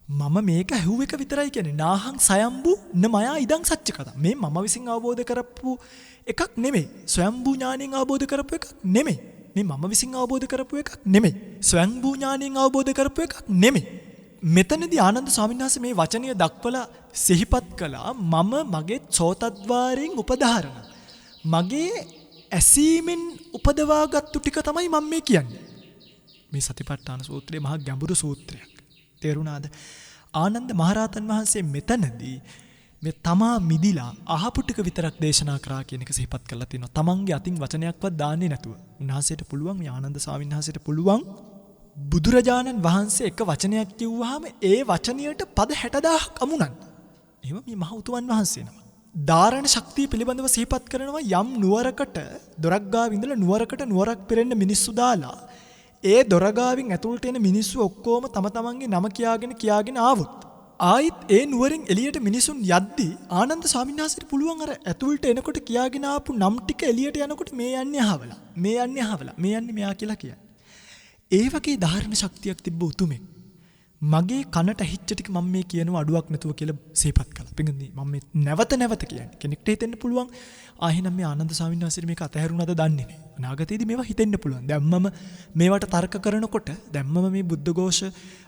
මම මේක ඇහුව එක විතරයි කියන්නේ. නාහං සයම්බු නමයා ඉදං සච්ච කතා. මේ මම විසින් අවබෝධ කරපු එකක් නෙමෙයි. ස්වයම්බු ඥාණයෙන් අවබෝධ කරපු එකක් නෙමෙයි. මේ මම විසින් අවබෝධ කරපු එකක් නෙමෙයි. ස්වයම්බු ඥාණයෙන් අවබෝධ කරපු එකක් නෙමෙයි. මෙතනදී ආනන්ද ස්වාමීන් වහන්සේ මේ වචනය දක්වලා සිහිපත් කළා මම මගේ සෝතද්වාරයෙන් උපදාරණ. මගේ ඇසීමෙන් උපදවාගත්තු ටික තමයි මම මේ කියන්නේ. මේ සතිපට්ඨාන සූත්‍රයේ මහා ගැඹුරු සූත්‍රයක්. තේරුණාද? ආනන්ද මහරහතන් වහන්සේ මෙතනදී මේ තමා මිදිලා අහපු ටික විතරක් දේශනා කරා කියන එක සිහිපත් කරලා තිනවා. තමන්ගේ අතින් වචනයක්වත් දාන්නේ නැතුව. උන්වහන්සේට පුළුවන් මේ ආනන්ද ස්වාමීන් වහන්සේට පුළුවන් බුදුරජාණන් වහන්සේ එක වචනයක් කිව්වහම ඒ වචනයට පද 60000ක් අමුණන්න. එහෙම මේ මහ උතුමන් වහන්සේ නම. ධාරණ ශක්තිය පිළිබඳව සිහිපත් කරනවා යම් නුවරකට දොරක් ගාව ඉඳලා නුවරක් පෙරෙන්න මිනිස්සු දාලා ඒ දොරගාවින් ඇතුළට එන මිනිස්සු ඔක්කොම තම තමන්ගේ නම කියාගෙන ආවොත් ආයිත් ඒ නුවරින් එළියට මිනිසුන් යද්දී ආනන්ද ස්වාමීන් වහන්සේට පුළුවන් අර ඇතුළට එනකොට කියාගෙන ආපු නම් ටික එළියට යනකොට මේ යන්නේ අහවලා මේ යන්නේ මෙයා කියලා කියන්නේ. ඒ වගේ ධාරණ ශක්තියක් තිබ්බ උතුමෙක් මගේ කනට ඇහිච්ච ටික මම මේ කියනවා අඩුවක් නැතුව කියලා සිහිපත් කළා. පින්ගන්නේ මම මේ නැවත කියන්නේ කෙනෙක්ට හිතෙන්න පුළුවන් ආයෙනම් මේ ආනන්ද ස්වාමීන් වහන්සේ මේක අතහැරුණාද දන්නේ නැහැ. අනාගතයේදී මේවා හිතෙන්න පුළුවන්. දැම්මම මේවට තර්ක කරනකොට දැම්මම මේ බුද්ධඝෝෂ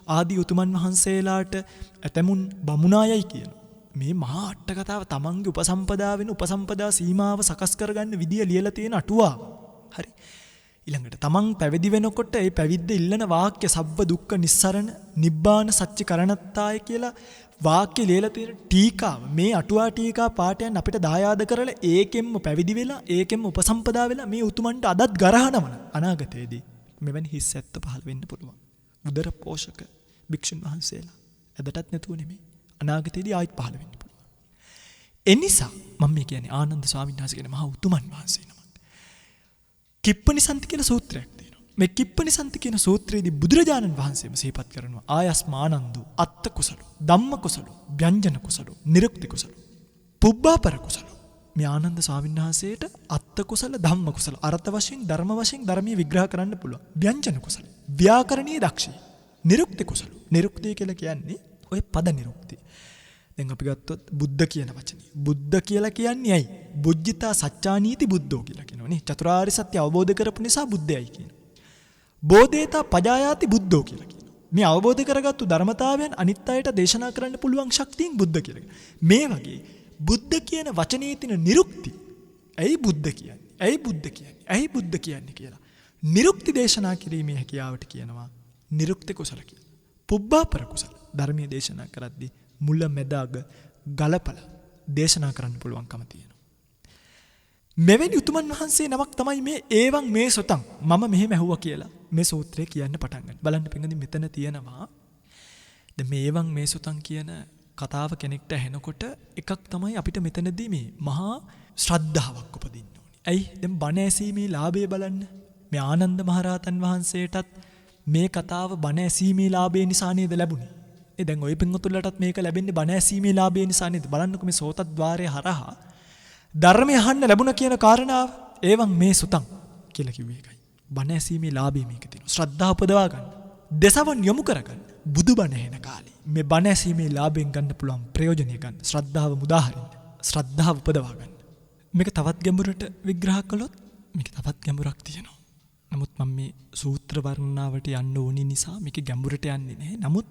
ආදී උතුමන් වහන්සේලාට ඇතමුන් බමුණායයි කියන මේ මහා අට කතාව තමන්ගේ උපසම්පදා සීමාව සකස් කරගන්න විදිය ලියලා තියෙන අටුවාව. හරි. ඊළඟට තමන් පැවිදි වෙනකොට ඒ පැවිද්ද ඉල්ලන වාක්‍ය සබ්බ දුක්ඛ නිස්සරණ නිබ්බාන සච්චි කරණත්තාය කියලා වාක්‍ය ලියලා තියෙන ටීකාව මේ අටුවා ටීකා පාඨයන් අපිට දායාද කරලා ඒකෙන්ම පැවිදි වෙලා ඒකෙන්ම උපසම්පදා වෙලා මේ උතුමන්ට අදත් ගරහනවන අනාගතයේදී මෙවැනි හිස් ඇත්ත පහළ වෙන්න පුළුවන්. උදර පෝෂක භික්ෂුන් වහන්සේලා අදටත් නැතුව නෙමෙයි අනාගතයේදී ආයිත් පහළ වෙන්න පුළුවන්. එනිසා මම මේ කියන්නේ ආනන්ද ස්වාමීන් වහන්සේ කියන මහා උතුමන් වහන්සේ නමක්. කිප්පනිසන්ති කියන සූත්‍රයක් තියෙනවා. මේ කිප්පනිසන්ති කියන සූත්‍රයේදී බුදුරජාණන් වහන්සේම සිහිපත් කරනවා ආයස්මානන්දෝ අත්ත කුසලෝ ධම්ම කුසලෝ ව්‍යංජන කුසලෝ නිරුක්ති කුසලෝ පුබ්බාපර කුසලෝ. මේ ආනන්ද ස්වාමීන් වහන්සේට අත්ත කුසල ධම්ම කුසල අර්ථ වශයෙන් ධර්ම වශයෙන් ධර්මයේ විග්‍රහ කරන්න පුළුවන්. ව්‍යංජන කුසල ව්‍යාකරණීය දක්ෂයි. නිරුක්ති කුසලෝ නිරුක්තිය කියලා කියන්නේ ඔය පද නිරුක්තිය. දැන් අපි ගත්තොත් බුද්ධ කියන වචනේ. බුද්ධ කියලා කියන්නේ ඇයි? බුද්ධිතා සත්‍යානීති බුද්ධෝ කියලා කියනවනේ. චතුරාර්ය සත්‍ය අවබෝධ කරපු නිසා බුද්ධයයි කියන. බෝධේතා පජායාති බුද්ධෝ කියලා කියනවා. මේ අවබෝධ කරගත්තු ධර්මතාවයන් අනිත් අයට දේශනා කරන්න පුළුවන් ශක්තියෙන් බුද්ධ කියලා. මේ වගේ බුද්ධ කියන වචනේ තියෙන නිරුක්ති. ඇයි බුද්ධ කියන්නේ? ඇයි බුද්ධ කියන්නේ? ඇයි බුද්ධ කියන්නේ කියලා. නිරුක්ති දේශනා කිරීමේ හැකියාවට කියනවා නිරුක්ති කුසල කියලා. පුබ්බාපර කුසල. ධර්මයේ දේශනා කරද්දී මුල මැද අග ගලපලා දේශනා කරන්න පුළුවන්කම තියෙනවා. මෙවැනි උතුමන් වහන්සේ නමක් තමයි මේ ඒවන් මේ සොතන් මම මෙහෙම ඇහුවා කියලා මේ සූත්‍රය කියන්න පටන් ගන්න. බලන්න පින්වදින් මෙතන තියෙනවා දැන් මේවන් මේ සොතන් කියන කතාව කෙනෙක්ට ඇහෙනකොට එකක් තමයි අපිට මෙතනදී මේ මහා ශ්‍රද්ධාවක් උපදින්න ඕනේ. ඇයි? දැන් බණ ඇසීමේ ලාභය බලන්න. මේ ආනන්ද මහරහතන් වහන්සේටත් මේ කතාව බණ ඇසීමේ ලාභය නිසා නේද ලැබුණේ. දැන් ඔය පින්වතුන්ලටත් මේක ලැබෙන්නේ බණ ඇසීමේ ලාභය නිසා නේද? බලන්නකො මේ සෝතද්්වාරය හරහා ධර්මය අහන්න ලැබුණ කියන කාරණාව ඒවන් මේ සුතං කියලා කිව්වේ ඒකයි. බණ ඇසීමේ ලාභය මේක තියෙනවා. ශ්‍රද්ධාව උපදවා ගන්න. දසවන් යොමු කරගන්න. බුදුබණ ඇහෙන කාලේ මේ බණ ඇසීමේ ලාභයෙන් ගන්න පුළුවන් ප්‍රයෝජනය ගන්න. ශ්‍රද්ධාව මුදාහරින්න. ශ්‍රද්ධාව උපදවා ගන්න. මේක තවත් ගැඹුරට විග්‍රහ කළොත් මේක තවත් ගැඹුරක් තියෙනවා. නමුත් මම මේ සූත්‍ර වර්ණනාවට යන්න ඕනි නිසා මේක ගැඹුරට යන්නේ නැහැ. නමුත්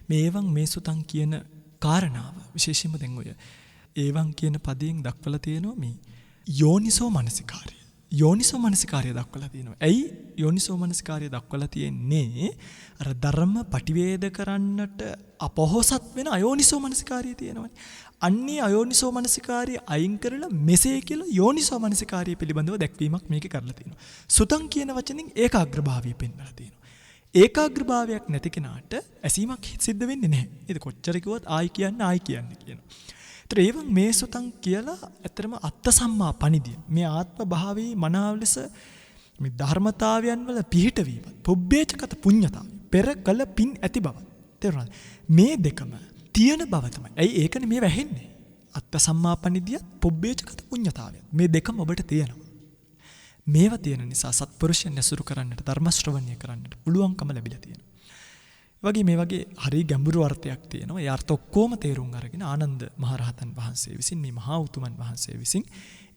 මේ ඒවන් මේ සුතං කියන කාරණාව විශේෂයෙන්ම දැන් ඔය ඒවන් කියන පදයෙන් දක්වලා තියෙනවා මේ යෝනිසෝ මනසිකාරය. යෝනිසෝ මනසිකාරය දක්වලා තියෙනවා. ඇයි යෝනිසෝ මනසිකාරය දක්වලා තියෙන්නේ? අර ධර්ම පටිවේද කරන්නට අපොහොසත් වෙන අයෝනිසෝ මනසිකාරය තියෙනවානේ. අන්නේ අයෝනිසෝ මනසිකාරය අයින් කරලා මෙසේ කියලා යෝනිසෝ මනසිකාරය පිළිබඳව දැක්වීමක් මේකේ කරලා තියෙනවා. සුතං කියන වචنين ඒකාග්‍රභාවය පෙන්වලා තියෙනවා. ඒකාග්‍රභාවයක් නැති කෙනාට ඇසීමක් සිද්ධ වෙන්නේ නැහැ. ඒක කොච්චර කිව්වත් ආයි කියන්නේ කියනවා. ඒවන් මේ සුතං කියලා ඇත්තටම අත්ත සම්මා පණිදිය. මේ ආත්ම භාවයේ මනාව ලෙස මේ ධර්මතාවයන් වල පිහිටවීම. පුබ්බේචකත පුඤ්ඤතා. පෙර කළ පින් ඇති බව. තේරුණාද? මේ දෙකම තියෙන බව තමයි. ඇයි ඒකනේ මේ වැහෙන්නේ? අත්ත සම්මා පණිදියත් පුබ්බේචකත පුඤ්ඤතාවයත්. මේ දෙකම ඔබට තියෙනවා. මේවා තියෙන නිසා සත්පුරුෂයන් ඇසුරු කරන්නට ධර්ම ශ්‍රවණය කරන්නට පුළුවන්කම ලැබිලා තියෙනවා. වගේ මේ වගේ හරි ගැඹුරු අර්ථයක් තියෙනවා. ඒ අර්ථ ඔක්කොම තේරුම් අරගෙන ආනන්ද මහරහතන් වහන්සේ විසින් මේ මහා උතුමන් වහන්සේ විසින්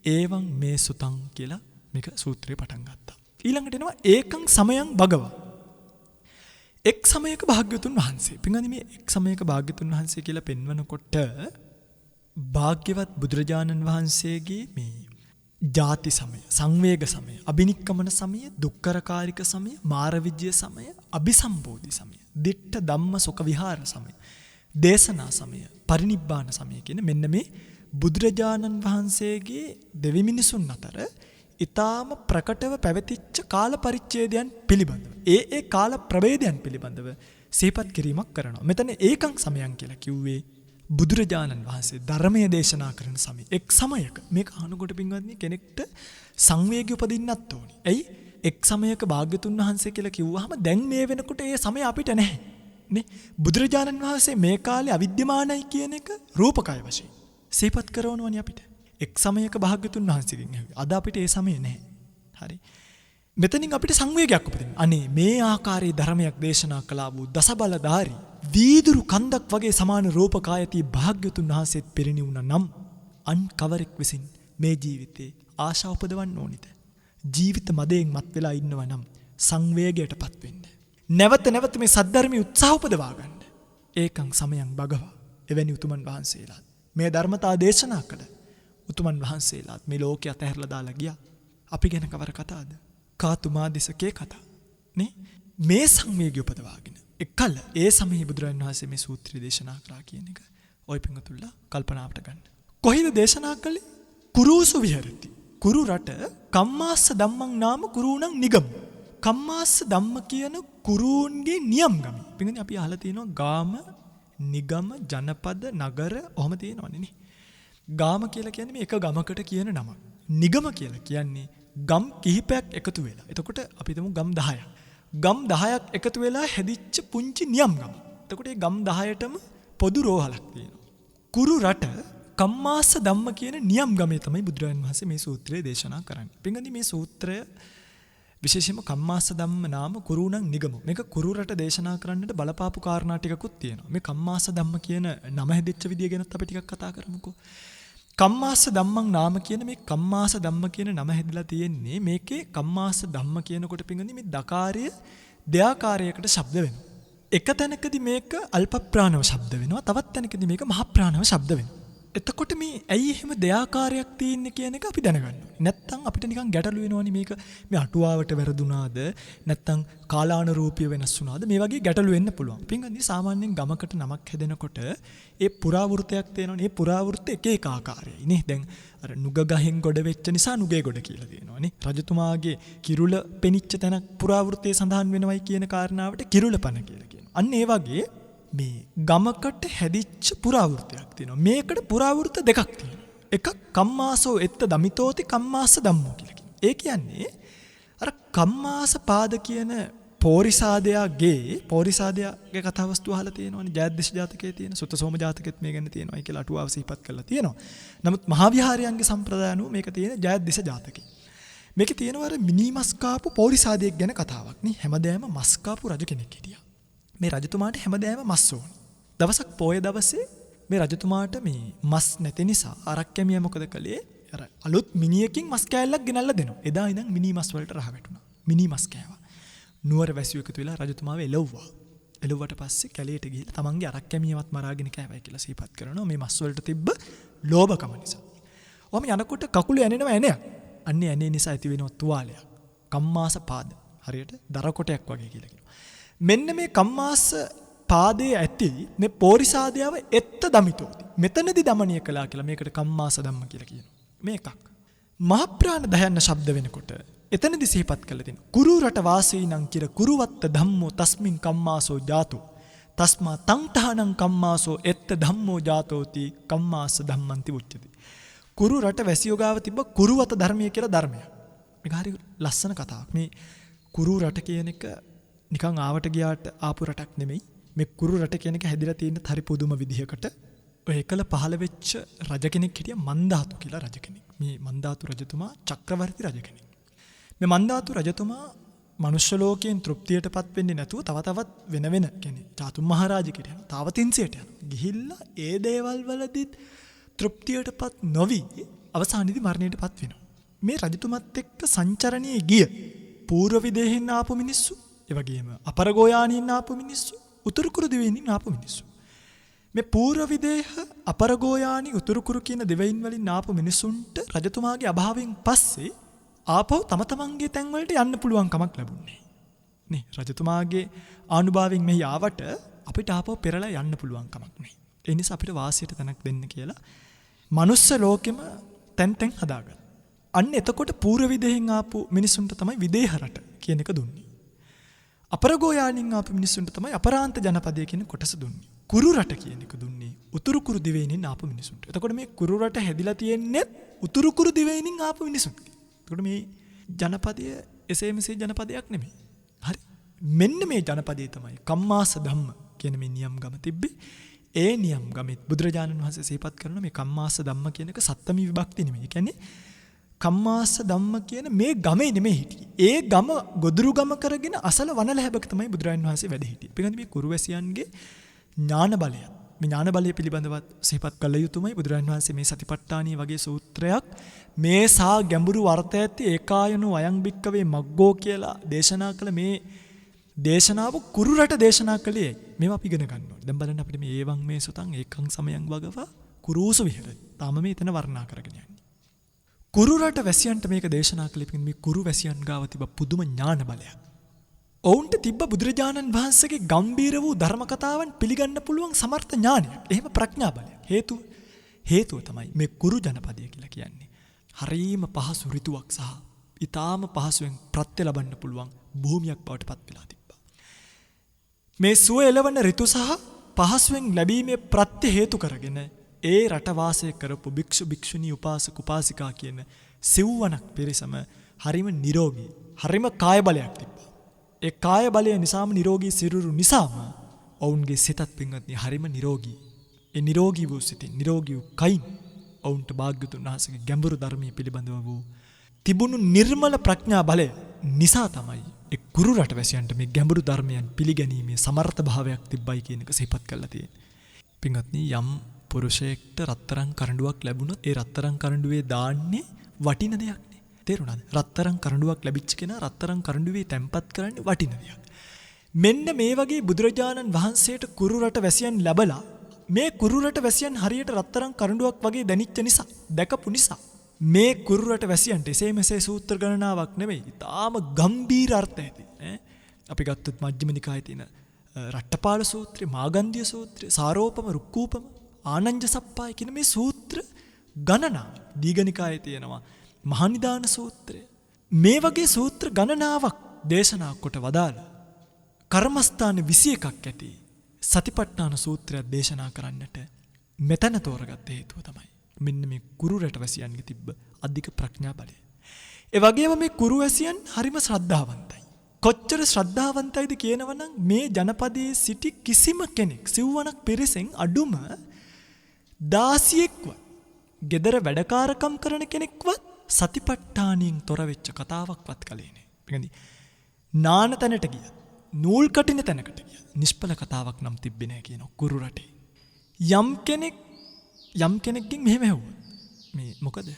ඒවන් මේ සුතං කියලා මේක සූත්‍රය පටන් ගත්තා. ඊළඟට එනවා ඒකං සමයං භගවා. එක් සමයක භාග්‍යවතුන් වහන්සේ. පින්වත්නි මේ එක් සමයක භාග්‍යවතුන් වහන්සේ කියලා පෙන්වනකොට භාග්‍යවත් බුදුරජාණන් වහන්සේගේ මේ ජාති සමය, සංවේග සමය, අබිනික්කමන සමය, දුක්ඛරකාරික සමය, මාරවිජ්‍ය සමය, අபிසම්බෝධි සමය, දිට්ඨ ධම්ම සුඛ විහාර සමය, දේශනා සමය, පරිනිබ්බාන සමය කියන මෙන්න මේ බුදුරජාණන් වහන්සේගේ දෙවි මිනිසුන් අතර ඊටාම ප්‍රකටව පැවතිච්ච කාල පරිච්ඡේදයන් පිළිබඳව ඒ කාල ප්‍රවේදයන් පිළිබඳව සිහිපත් කිරීමක් කරනවා. මෙතන ඒකං සමයන් කියලා කිව්වේ බුදුරජාණන් වහන්සේ ධර්මයේ දේශනා කරන සමය. එක් සමයක මේක අහනකොට පින්වත්නි කෙනෙක්ට සංවේගය උපදින්නත් ඕනි. ඇයි? එක් සමයක භාග්‍යතුන් වහන්සේ කියලා කිව්වහම දැන් මේ වෙනකොට ඒ සමය අපිට නැහැ. නේ? බුදුරජාණන් වහන්සේ මේ කාලේ අවිද්‍යමානයි කියන එක රූපකය වශයෙන් සිහිපත් කරනවනේ අපිට. එක් සමයක භාග්‍යතුන් වහන්සේගෙන් ඇහුවා. අද අපිට ඒ සමය නැහැ. හරි. මෙතනින් අපිට සංවේගයක් උපදිනවා. අනේ මේ ආකාරයේ ධර්මයක් දේශනා කළා වූ දසබලධාරී වීදුරු කන්දක් වගේ සමාන රූපකායති භාග්‍යතුන් වහන්සේත් පිරිණිවුණා නම් අන් කවරෙක් විසින් මේ ජීවිතේ ආශාව උපදවන්න ඕනිද? ජීවිත මදයෙන් මත් වෙලා ඉන්නවා නම් සංවේගයටපත් වෙන්න. නැවත මේ සද්ධර්මයේ උත්සාහ උපදවා ගන්න. ඒකං සමයං භගවා. එවැනි උතුමන් වහන්සේලාත් මේ ධර්මතා දේශනා කළ උතුමන් වහන්සේලාත් මේ ලෝකය අතහැරලා දාලා ගියා. අපි ගැන කවර කතාවද? කාතුමා දිසකේ කතා. නේ? මේ සංවේගය උපදවාගෙන එකල ඒ සමයේ බුදුරජාණන් වහන්සේ මේ සූත්‍රය දේශනා කරා කියන එක ඔය පිංගුතුල්ලා කල්පනාවට ගන්න. කොහේද දේශනා කළේ? කුරුසු විහෙරති. කුරු රට කම්මාස්ස ධම්මං නාම කුරුණං නිගම. කම්මාස්ස ධම්ම කියන කුරුන්ගේ නියම් ගම. පිංගුනි අපි අහලා තියෙනවා ගාම, නිගම, ජනපද, නගර ඔහම තියෙනවනේ නේ. ගාම කියලා කියන්නේ මේ එක ගමකට කියන නමක්. නිගම කියලා කියන්නේ ගම් කිහිපයක් එකතු වෙලා. එතකොට අපි හිතමු ගම් 10ක්. ගම් 10ක් එකතු වෙලා හැදිච්ච පුංචි නියම් ගම. එතකොට මේ ගම් 10ටම පොදු රෝහලක් තියෙනවා. කුරු රට කම්මාස්ස ධම්ම කියන නියම් ගමේ තමයි බුදුරජාණන් වහන්සේ මේ සූත්‍රය දේශනා කරන්නේ. පින්ගනි මේ සූත්‍රය විශේෂයෙන්ම කම්මාස්ස ධම්ම නාම කුරුණං නිගම. මේක කුරු රට දේශනා කරන්නට බලපාපු කාරණා ටිකකුත් තියෙනවා. මේ කම්මාස්ස ධම්ම කියන නම හැදිච්ච විදිය ගැනත් අපි ටිකක් කතා කරමුකෝ. කම්මාස ධම්මං නාම කියන මේ කම්මාස ධම්ම කියන නම හැදිලා තියෙන්නේ මේකේ කම්මාස ධම්ම කියනකොට පින්වත්නි මේ දකාරය දෙආකාරයකට ශබ්ද වෙනවා. එක තැනකදී මේක අල්ප ප්‍රාණව ශබ්ද වෙනවා. තවත් තැනකදී මේක මහ ප්‍රාණව ශබ්ද වෙනවා. එතකොට මේ ඇයි එහෙම දෙආකාරයක් තියෙන්නේ කියන එක අපි දැනගන්න ඕනේ. නැත්තම් අපිට නිකන් ගැටලු වෙනවනේ මේක මේ අටුවාවට වැරදුනාද නැත්තම් කාලානුරූපීව වෙනස් වුණාද මේ වගේ ගැටලු වෙන්න පුළුවන්. පින්වත්නි සාමාන්‍යයෙන් ගමකට නමක් හැදෙනකොට ඒ පුරාවෘතයක් තියෙනවනේ. ඒ පුරාවෘත එක එක ආකාරයයි නේ. දැන් අර නුග ගහෙන් ගොඩ වෙච්ච නිසා නුගේ ගොඩ කියලා තියෙනවනේ. රජතුමාගේ කිරුළ පෙනිච්ච තැනක් පුරාවෘතයේ සඳහන් වෙනවයි කියන කාරණාවට කිරුළපණ කියලා කියනවා. අන්න ඒ වගේ මේ ගමකට හැදිච්ච පුරාවෘතයක් තියෙනවා. මේකට පුරාවෘත දෙකක් තියෙනවා. එකක් කම්මාසෝ එත්ත දමිතෝති කම්මාස ධම්මෝ කියලා කියනවා. ඒ කියන්නේ අර කම්මාස පාද කියන පෝරිසාදයාගේ කතා වස්තුව අහලා තියෙනවනේ. ජයද්දේශ ජාතකයේ තියෙන සුත්තසෝම ජාතකෙත් මේ ගැන තියෙනවායි කියලා අටුවාව සිහිපත් කරලා තියෙනවා. නමුත් මහා විහාරයන්ගේ සම්ප්‍රදාය අනුව මේක තියෙන ජයද්දේශ ජාතකේ. මේකේ තියෙනවා අර මිනිමස් කාපු පෝරිසාදයෙක් ගැන කතාවක් නේ. හැමදේම මස් කාපු රජ කෙනෙක් හිටියා. මේ රජතුමාට හැමදේම මස් ඕන. දවසක් පොය දවසේ මේ රජතුමාට මේ මස් නැති නිසා ආරක්කැමියා මොකද කළේ? අර අලුත් මිනියකින් මස් කෑල්ලක් ගෙනල්ලා දෙනවා. එදා ඉඳන් මිනි මස් වලට රහ වැටුණා. මිනි මස් කෑවා. නුවර වැසියෝ එකතු වෙලා රජතුමාව එළවුවා. එළවුවට පස්සේ කැලේට ගිහිල්ලා තමන්ගේ ආරක්කැමියවත් මරාගෙන කෑවයි කියලා සිහිපත් කරනවා. මේ මස් වලට තිබ්බ ලෝභකම නිසා. ඔහම යනකොට කකුල ඇනෙනවා ඇණයක්. අන්නේ ඇනේ නිසා ඇති වෙන තුවාලයක්. කම්මාස පාද. හරියට දර කොටයක් වගේ කියලා කියනවා. මෙන්න මේ කම්මාස පාදයේ ඇති මේ පෝරිසාදයාව එත්ත දමිතෝති. මෙතනදී දමනය කළා කියලා මේකට කම්මාස ධම්ම කියලා කියනවා. මේකක්. මහ ප්‍රාණ දයන්න ශබ්ද වෙනකොට එතනදී සිහිපත් කළ දෙනවා. කුරු රට වාසීනං කිර කුරුවත්ත ධම්මෝ තස්මින් කම්මාසෝ ජාතෝ. තස්මා තංතහනං කම්මාසෝ එත්ත ධම්මෝ ජාතෝති කම්මාස ධම්මන්ති උච්චති. කුරු රට වැසියෝ ගාව තිබ්බ කුරුවත ධර්මය කියලා ධර්මයක්. මේක හරි ලස්සන කතාවක්. මේ කුරු රට කියන එක නිකන් ආවට ගියාට ආපු රටක් නෙමෙයි. මේ කුරු රට කියන එක හැදිලා තියෙන හරි පුදුම විදිහකට. ඔය එකල පහළ වෙච්ච රජ කෙනෙක් හිටියා මන්දාතු කියලා රජ කෙනෙක්. මේ මන්දාතු රජතුමා චක්‍රවර්ති රජ කෙනෙක්. මේ මන්දාතු රජතුමා මනුෂ්‍ය ලෝකයෙන් තෘප්තියටපත් වෙන්නේ නැතුව තව තවත් වෙන කියන්නේ චාතුම් මහරජකෙට යනවා. තාවතින්සයට යනවා. ගිහිල්ලා ඒ දේවල් වලදීත් තෘප්තියටපත් නොවි අවසානයේදී මරණයටපත් වෙනවා. මේ රජතුමත් එක්ක සංචරණයේ ගිය පූර්ව විදේහින් ආපු මිනිස්සු, ඒ වගේම අපරගෝයානින් ආපු මිනිස්සු, උතුරු කුරු දිවයිනින් ආපු මිනිස්සු. මේ පූර්ව විදේහ අපරගෝයානි උතුරු කුරු කියන දෙවයින් වලින් ආපු මිනිසුන්ට රජතුමාගේ අභාවයෙන් පස්සේ ආපහු තම තමන්ගේ තැන් වලට යන්න පුළුවන් කමක් ලැබුණේ නේ. රජතුමාගේ ආනුභාවයෙන් මෙහි ආවට අපිට ආපහු පෙරලා යන්න පුළුවන් කමක් නැහැ. ඒ නිසා අපිට වාසියට තැනක් දෙන්න කියලා මනුස්ස ලෝකෙම තැන් තැන් හදාගත්තා. අන්න එතකොට පූර්ව විදේහින් ආපු මිනිසුන්ට තමයි විදේහ රට කියන එක දුන්නේ. අපරගෝයානින් ආපු මිනිසුන්ට තමයි අපරාන්ත ජනපදය කියන කොටස දුන්නේ. කුරු රට කියන එක දුන්නේ උතුරු කුරු දිවයිනින් ආපු මිනිසුන්ට. එතකොට මේ කුරු රට හැදිලා තියෙන්නේ උතුරු කුරු දිවයිනින් ආපු මිනිසුන්ට. එතකොට මේ ජනපදය එසේ මෙසේ ජනපදයක් නෙමෙයි. හරි. මෙන්න මේ ජනපදයේ තමයි කම්මාස ධම්ම කියන මේ නියම් ගම තිබ්බේ. ඒ නියම් ගමෙත් බුදුරජාණන් වහන්සේ සිහිපත් කරන මේ කම්මාස ධම්ම කියන එක සත්තමී විභක්ති නෙමෙයි. ඒ කියන්නේ කම්මාස ධම්ම කියන මේ ගමේ නෙමෙයි හිටියේ. ඒ ගම ගොදුරු ගම කරගෙන අසල වනලැහැබක තමයි බුදුරජාණන් වහන්සේ වැඩ හිටියේ. පිළිගන්න මේ කුරුවැසියන්ගේ ඥාන බලය. මේ ඥාන බලය පිළිබඳව සිහිපත් කළ යුතුමයි. බුදුරජාණන් වහන්සේ මේ සතිපට්ඨානිය වගේ සූත්‍රයක් මේ සා ගැඹුරු අර්ථ ඇති ඒකායනෝ අයං භික්කවේ මග්ගෝ කියලා දේශනා කළ මේ දේශනාව කුරු රට දේශනා කළේ. මේවා අපි ඉගෙන ගන්න ඕනේ. දැන් බලන්න අපිට මේ ඒවං මේ සුතං ඒකං සමයං වගවා කුරුසු විහෙරති. තාම මේ එතන වර්ණනා කරගෙන යන්නේ. කුරු රට වැසියන්ට මේක දේශනා කළේ මේ කුරු වැසියන් ගාව තිබ්බ පුදුම ඥාන බලයක්. ඔවුන්ට තිබ්බ බුදුරජාණන් වහන්සේගේ ගම්බීර වූ ධර්ම කතාවන් පිළිගන්න පුළුවන් සමර්ථ ඥානයක්. එහෙම ප්‍රඥා බලයක්. හේතුව තමයි මේ කුරු ජනපදය කියලා කියන්නේ. හරීම පහසු ඍතුවක් සහ ඊටාම පහසුවෙන් ප්‍රත්‍ය ලබන්න පුළුවන් භූමියක් බවට පත් වෙලා තිබ්බා. මේ සුව එළවන ඍතු සහ පහසුවෙන් ලැබීමේ ප්‍රත්‍ය හේතු කරගෙන ඒ රට වාසය කරපු භික්ෂු භික්ෂුණී උපාසක උපාසිකා කියන සිව්වණක් පිරිසම හරිම නිරෝගී, හරිම කාය බලයක් තිබ්බා. ඒ කාය බලය නිසාම නිරෝගී සිරුරු නිසාම ඔවුන්ගේ සිතත් පින්වත්නි හරිම නිරෝගී. ඒ නිරෝගී වූ සිතින්, නිරෝගී වූ කයින් ඔවුන්ට භාග්‍යවතුන් වහන්සේගේ ගැඹුරු ධර්මයේ පිළිබඳව වූ තිබුණු නිර්මල ප්‍රඥා බලය නිසා තමයි ඒ කුරු රට වැසියන්ට මේ ගැඹුරු ධර්මයන් පිළිගැනීමේ සමර්ථ භාවයක් තිබ්බයි කියන එක සිහිපත් කරලා තියෙන්නේ. පින්වත්නි යම් පුරුෂයෙක්ට රත්තරන් කරඬුවක් ලැබුණොත් ඒ රත්තරන් කරඬුවේ දාන්නේ වටින දෙයක්නේ. තේරුණාද? රත්තරන් කරඬුවක් ලැබිච්ච කෙනා රත්තරන් කරඬුවේ තැන්පත් කරන්නේ වටින දෙයක්. මෙන්න මේ වගේ බුදුරජාණන් වහන්සේට කුරු රට වැසියන් ලැබලා මේ කුරු රට වැසියන් හරියට රත්තරන් කරඬුවක් වගේ දැනිච්ච නිසා, දැකපු නිසා මේ කුරු රට වැසියන්ට එසේ මෙසේ සූත්‍ර ගණනාවක් නෙවෙයි. ඊටාම ගම්බීර අර්ථය තියෙන. අපි ගත්තොත් මජ්ක්‍ධිම නිකායේ තියෙන රට්ටපාල සූත්‍රය, මාගන්ධිය සූත්‍රය, සාරෝපම, රුක්කූපම, ආනංජ සප්පාය කියන මේ සූත්‍ර ගණනාව දීඝනිකායේ තියෙනවා. මහනිදාන සූත්‍රය. මේ වගේ සූත්‍ර ගණනාවක් දේශනා කොට වදාළ කර්මස්ථාන 21ක් ඇති සතිපට්ඨාන සූත්‍රයක් දේශනා කරන්නට මෙතන තෝරගත්ත හේතුව තමයි මෙන්න මේ කුරු රට වැසියන්ගේ තිබ්බ අධික ප්‍රඥා බලය. ඒ වගේම මේ කුරු වැසියන් හරිම ශ්‍රද්ධාවන්තයි. කොච්චර ශ්‍රද්ධාවන්තයිද කියනවනම් මේ ජනපදයේ සිටි කිසිම කෙනෙක් සිව්වනක් පිරිසෙන් අඩුම 16ක්වත් gedara වැඩකාරකම් කරන කෙනෙක්වත් සතිපට්ඨානියෙන් තොර වෙච්ච කතාවක්වත් කලේ නෑ. يعني නාන තැනට ගියත්, නූල් කටින තැනකට ගියත් නිෂ්ඵල කතාවක් නම් තිබ්බේ නෑ කියන කුරු රටේ. යම් කෙනෙක්ගෙන් මෙහෙම ඇහුවා. මේ මොකද?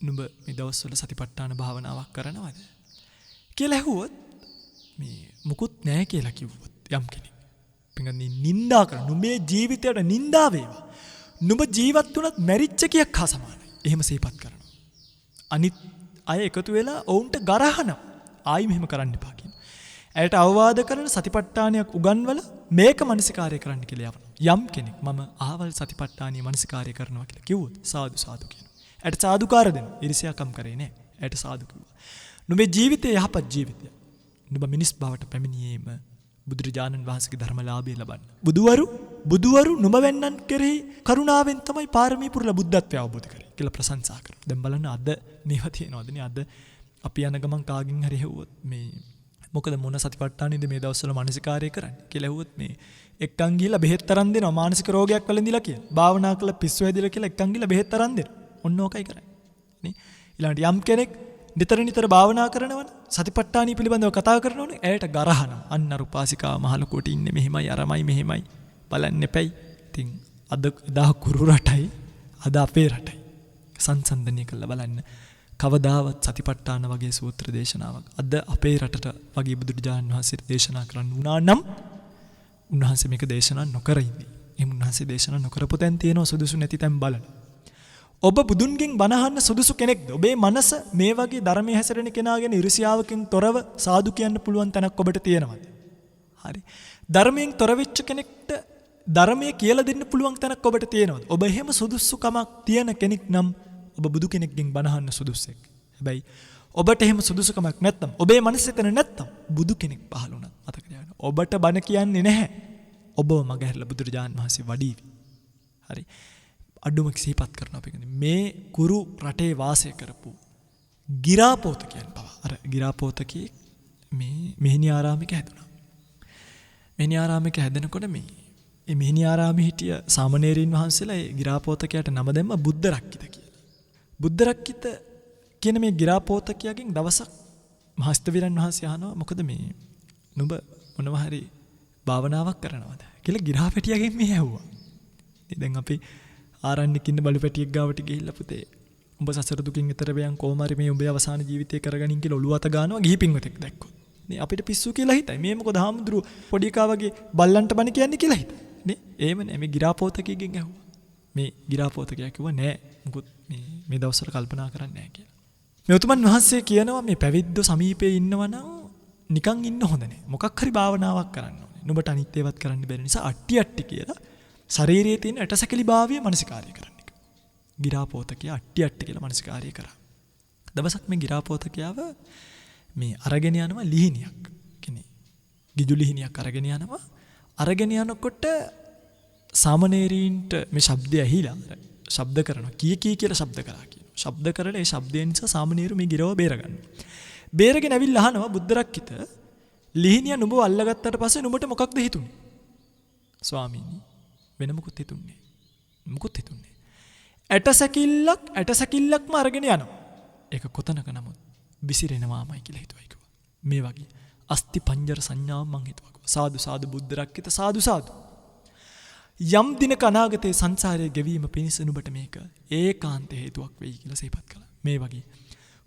නුඹ මේ දවස්වල සතිපට්ඨාන භාවනාවක් කරනවද? කියලා ඇහුවොත් මේ මුකුත් නෑ කියලා කිව්වොත් යම් කෙනෙක්. පින්ගන්නේ නින්දා කරන නුඹේ ජීවිතයට නින්දා වේවා. නුඹ ජීවත් වුණත් මැරිච්ච කියක් හා සමානයි. එහෙම සිහිපත් කරනවා. අනිත් අය එකතු වෙලා ඔවුන්ට ගරහනවා. ආයි මෙහෙම කරන්න එපා කියන. ඇයට අවවාද කරන සතිපට්ඨානයක් උගන්වලා මේක මනසිකාරය කරන්න කියලා යවනවා. යම් කෙනෙක් මම ආවල් සතිපට්ඨානිය මනසිකාරය කරනවා කියලා කිව්වොත් සාදු සාදු කියනවා. ඇයට සාදුකාර දෙනවා. ඉරිසියාකම් කරේ නෑ. ඇයට සාදු කිව්වා. නුඹේ ජීවිතය යහපත් ජීවිතයක්. නුඹ මිනිස් බවට පැමිණියේම බුදුරජාණන් වහන්සේගේ ධර්මලාභය ලබන්න. බුදුවරු නුඹ වෙන්නන් කෙරෙහි කරුණාවෙන් තමයි පාරමී පුරලා බුද්ධත්වය අවබෝධ කරේ කියලා ප්‍රශංසා කරනවා. දැන් බලන්න අද මේවා තියෙනවදනේ. අද අපි යන ගමන් කාගෙන් හරි හෙව්වොත් මේ මොකද මොන සතිපට්ඨානෙද මේ දවස්වල මානසිකාරය කරන්නේ කියලා හෙව්වොත් මේ එක්කන් ගිහිල්ලා බෙහෙත් තරන් දෙනවා මානසික රෝගයක් වළඳිලා කියලා. භාවනා කළා පිස්සු හැදිලා කියලා එක්කන් ගිහිල්ලා බෙහෙත් තරන් දෙනවා. ඔන්න ඕකයි කරන්නේ. නේ? ඊළඟට යම් කෙනෙක් නිතර භාවනා කරනවනේ සතිපට්ඨානිය පිළිබඳව කතා කරනවනේ ඇයට ගරහනවා. අන්න අර උපාසිකා මහලොකුට ඉන්නේ මෙහෙමයි අරමයි මෙහෙමයි බලන්න එපැයි. ඉතින් අද එදා කුරු රටයි අද අපේ රටයි සංසන්දනය කරලා බලන්න. කවදාවත් සතිපට්ඨාන වගේ සූත්‍ර දේශනාවක් අද අපේ රටට වගේ බුදුරජාණන් වහන්සේ දේශනා කරන්න වුණා නම් උන්වහන්සේ මේක දේශනා නොකර ඉන්නේ. එහෙනම් උන්වහන්සේ දේශනා නොකරපු තැන් තියෙනවා සුදුසු නැති තැන් බලන්න. ඔබ බුදුන්ගෙන් බණ අහන්න සුදුසු කෙනෙක්ද? ඔබේ මනස මේ වගේ ධර්මයේ හැසිරෙන කෙනාගෙන ඉරිසියාවකින් තොරව සාදු කියන්න පුළුවන් තැනක් ඔබට තියෙනවද? හරි. ධර්මයෙන් තොර වෙච්ච කෙනෙක්ට ධර්මයේ කියලා දෙන්න පුළුවන් තැනක් ඔබට තියෙනවද? ඔබ එහෙම සුදුසුකමක් තියෙන කෙනෙක් නම් ඔබ බුදු කෙනෙක්ගෙන් බණ අහන්න සුදුසෙක්. හැබැයි ඔබට එහෙම සුදුසුකමක් නැත්නම් ඔබේ මනසේ තැන නැත්නම් බුදු කෙනෙක් පහළ වුණත් මතක තියාගන්න. ඔබට බණ කියන්නේ නැහැ. ඔබව මගහැරලා බුදුරජාණන් වහන්සේ වඩීවි. හරි. අඩුම සිහිපත් කරනවා පිටින් මේ කුරු රටේ වාසය කරපු ගිරාපෝතකයන් පවා අර ගිරාපෝතකී මේ මෙහිණි ආරාමික හැදුනා. මෙහිණි ආරාමික හැදෙනකොට මේ මෙහිණි ආරාමේ හිටිය සාමණේරීන් වහන්සේලා ඒ ගිරාපෝතකයාට නම දැම්ම බුද්ධ රක්කිත කියලා. බුද්ධ රක්කිත කියන මේ ගිරාපෝතකයාගෙන් දවසක් මහස්තවිරන් වහන්සේ අහනවා මොකද මේ නුඹ මොනවා හරි භාවනාවක් කරනවද කියලා ගිරාපැටියාගෙන් මේ ඇහුවා. දැන් අපි ආරණ්‍යක ඉන්න බලු පැටියෙක් ගාවට ගිහිල්ලා පුතේ උඹ සසර දුකින් ඈතර වෙයන් කොහොම හරි මේ උඹේ අවසාන ජීවිතේ කරගනින් කියලා ඔළුව අත ගන්නවා ගිහි පින්වතෙක් දැක්කොත්. නේ අපිට පිස්සු කියලා හිතයි. මේ මොකද හාමුදුරුවෝ පොඩි එකා වගේ බල්ලන්ට බණ කියන්නේ කියලා හිතයි. නේ එහෙම නෑ මේ ගිරාපෝතකයෙක්ගෙන් ඇහුවා. මේ ගිරාපෝතකයා කිව්වා නෑ මොකද මේ දවස්වල කල්පනා කරන්නේ නෑ කියලා. මේ උතුමන් වහන්සේ කියනවා මේ පැවිද්දෝ සමීපේ ඉන්නවනම් නිකන් ඉන්න හොඳ නෑ. මොකක් හරි භාවනාවක් කරන්න ඕනේ. නුඹට අනිත් ඒවත් කරන්න බැරි නිසා අට්ටි කියලා ශරීරයේ තියෙන ඇටසැකිලි භාවය මනසිකාරය කරන්න එක. ගිරාපෝතකයා අට්ටි කියලා මනසිකාරය කරා. දවසක් මේ ගිරාපෝතකයාව මේ අරගෙන යනවා ලිහිණියක්. කියන්නේ ගිජු ලිහිණියක් අරගෙන යනවා. අරගෙන යනකොට සාමණේරීන්ට මේ ශබ්දය ඇහිලා ශබ්ද කරනවා. කී කියලා ශබ්ද කරා කියනවා. ශබ්ද කරලා ඒ ශබ්දය නිසා සාමණේරු මේ ගිරව බේරගන්නවා. බේරගෙන ඇවිල්ලා අහනවා බුද්ධ රක්කිත ලිහිණිය නුඹව අල්ලගත්තට පස්සේ නුඹට මොකක්ද හිතුනේ? ස්වාමීනි වෙන මොකුත් හිතුන්නේ. ඇටසැකිල්ලක්ම අරගෙන යනවා. ඒක කොතනක නමුත් විසිරෙනවාමයි කියලා හිතුවයි කිව්වා. මේ වගේ අස්ති පංජර සංඥාව මං හිතුවා. සාදු සාදු බුද්ධ රක්කිත සාදු සාදු. යම් දිනක අනාගතයේ සංසාරයේ ගෙවීම පිණිස නුඹට මේක ඒකාන්ත හේතුවක් වෙයි කියලා සිහිපත් කළා. මේ වගේ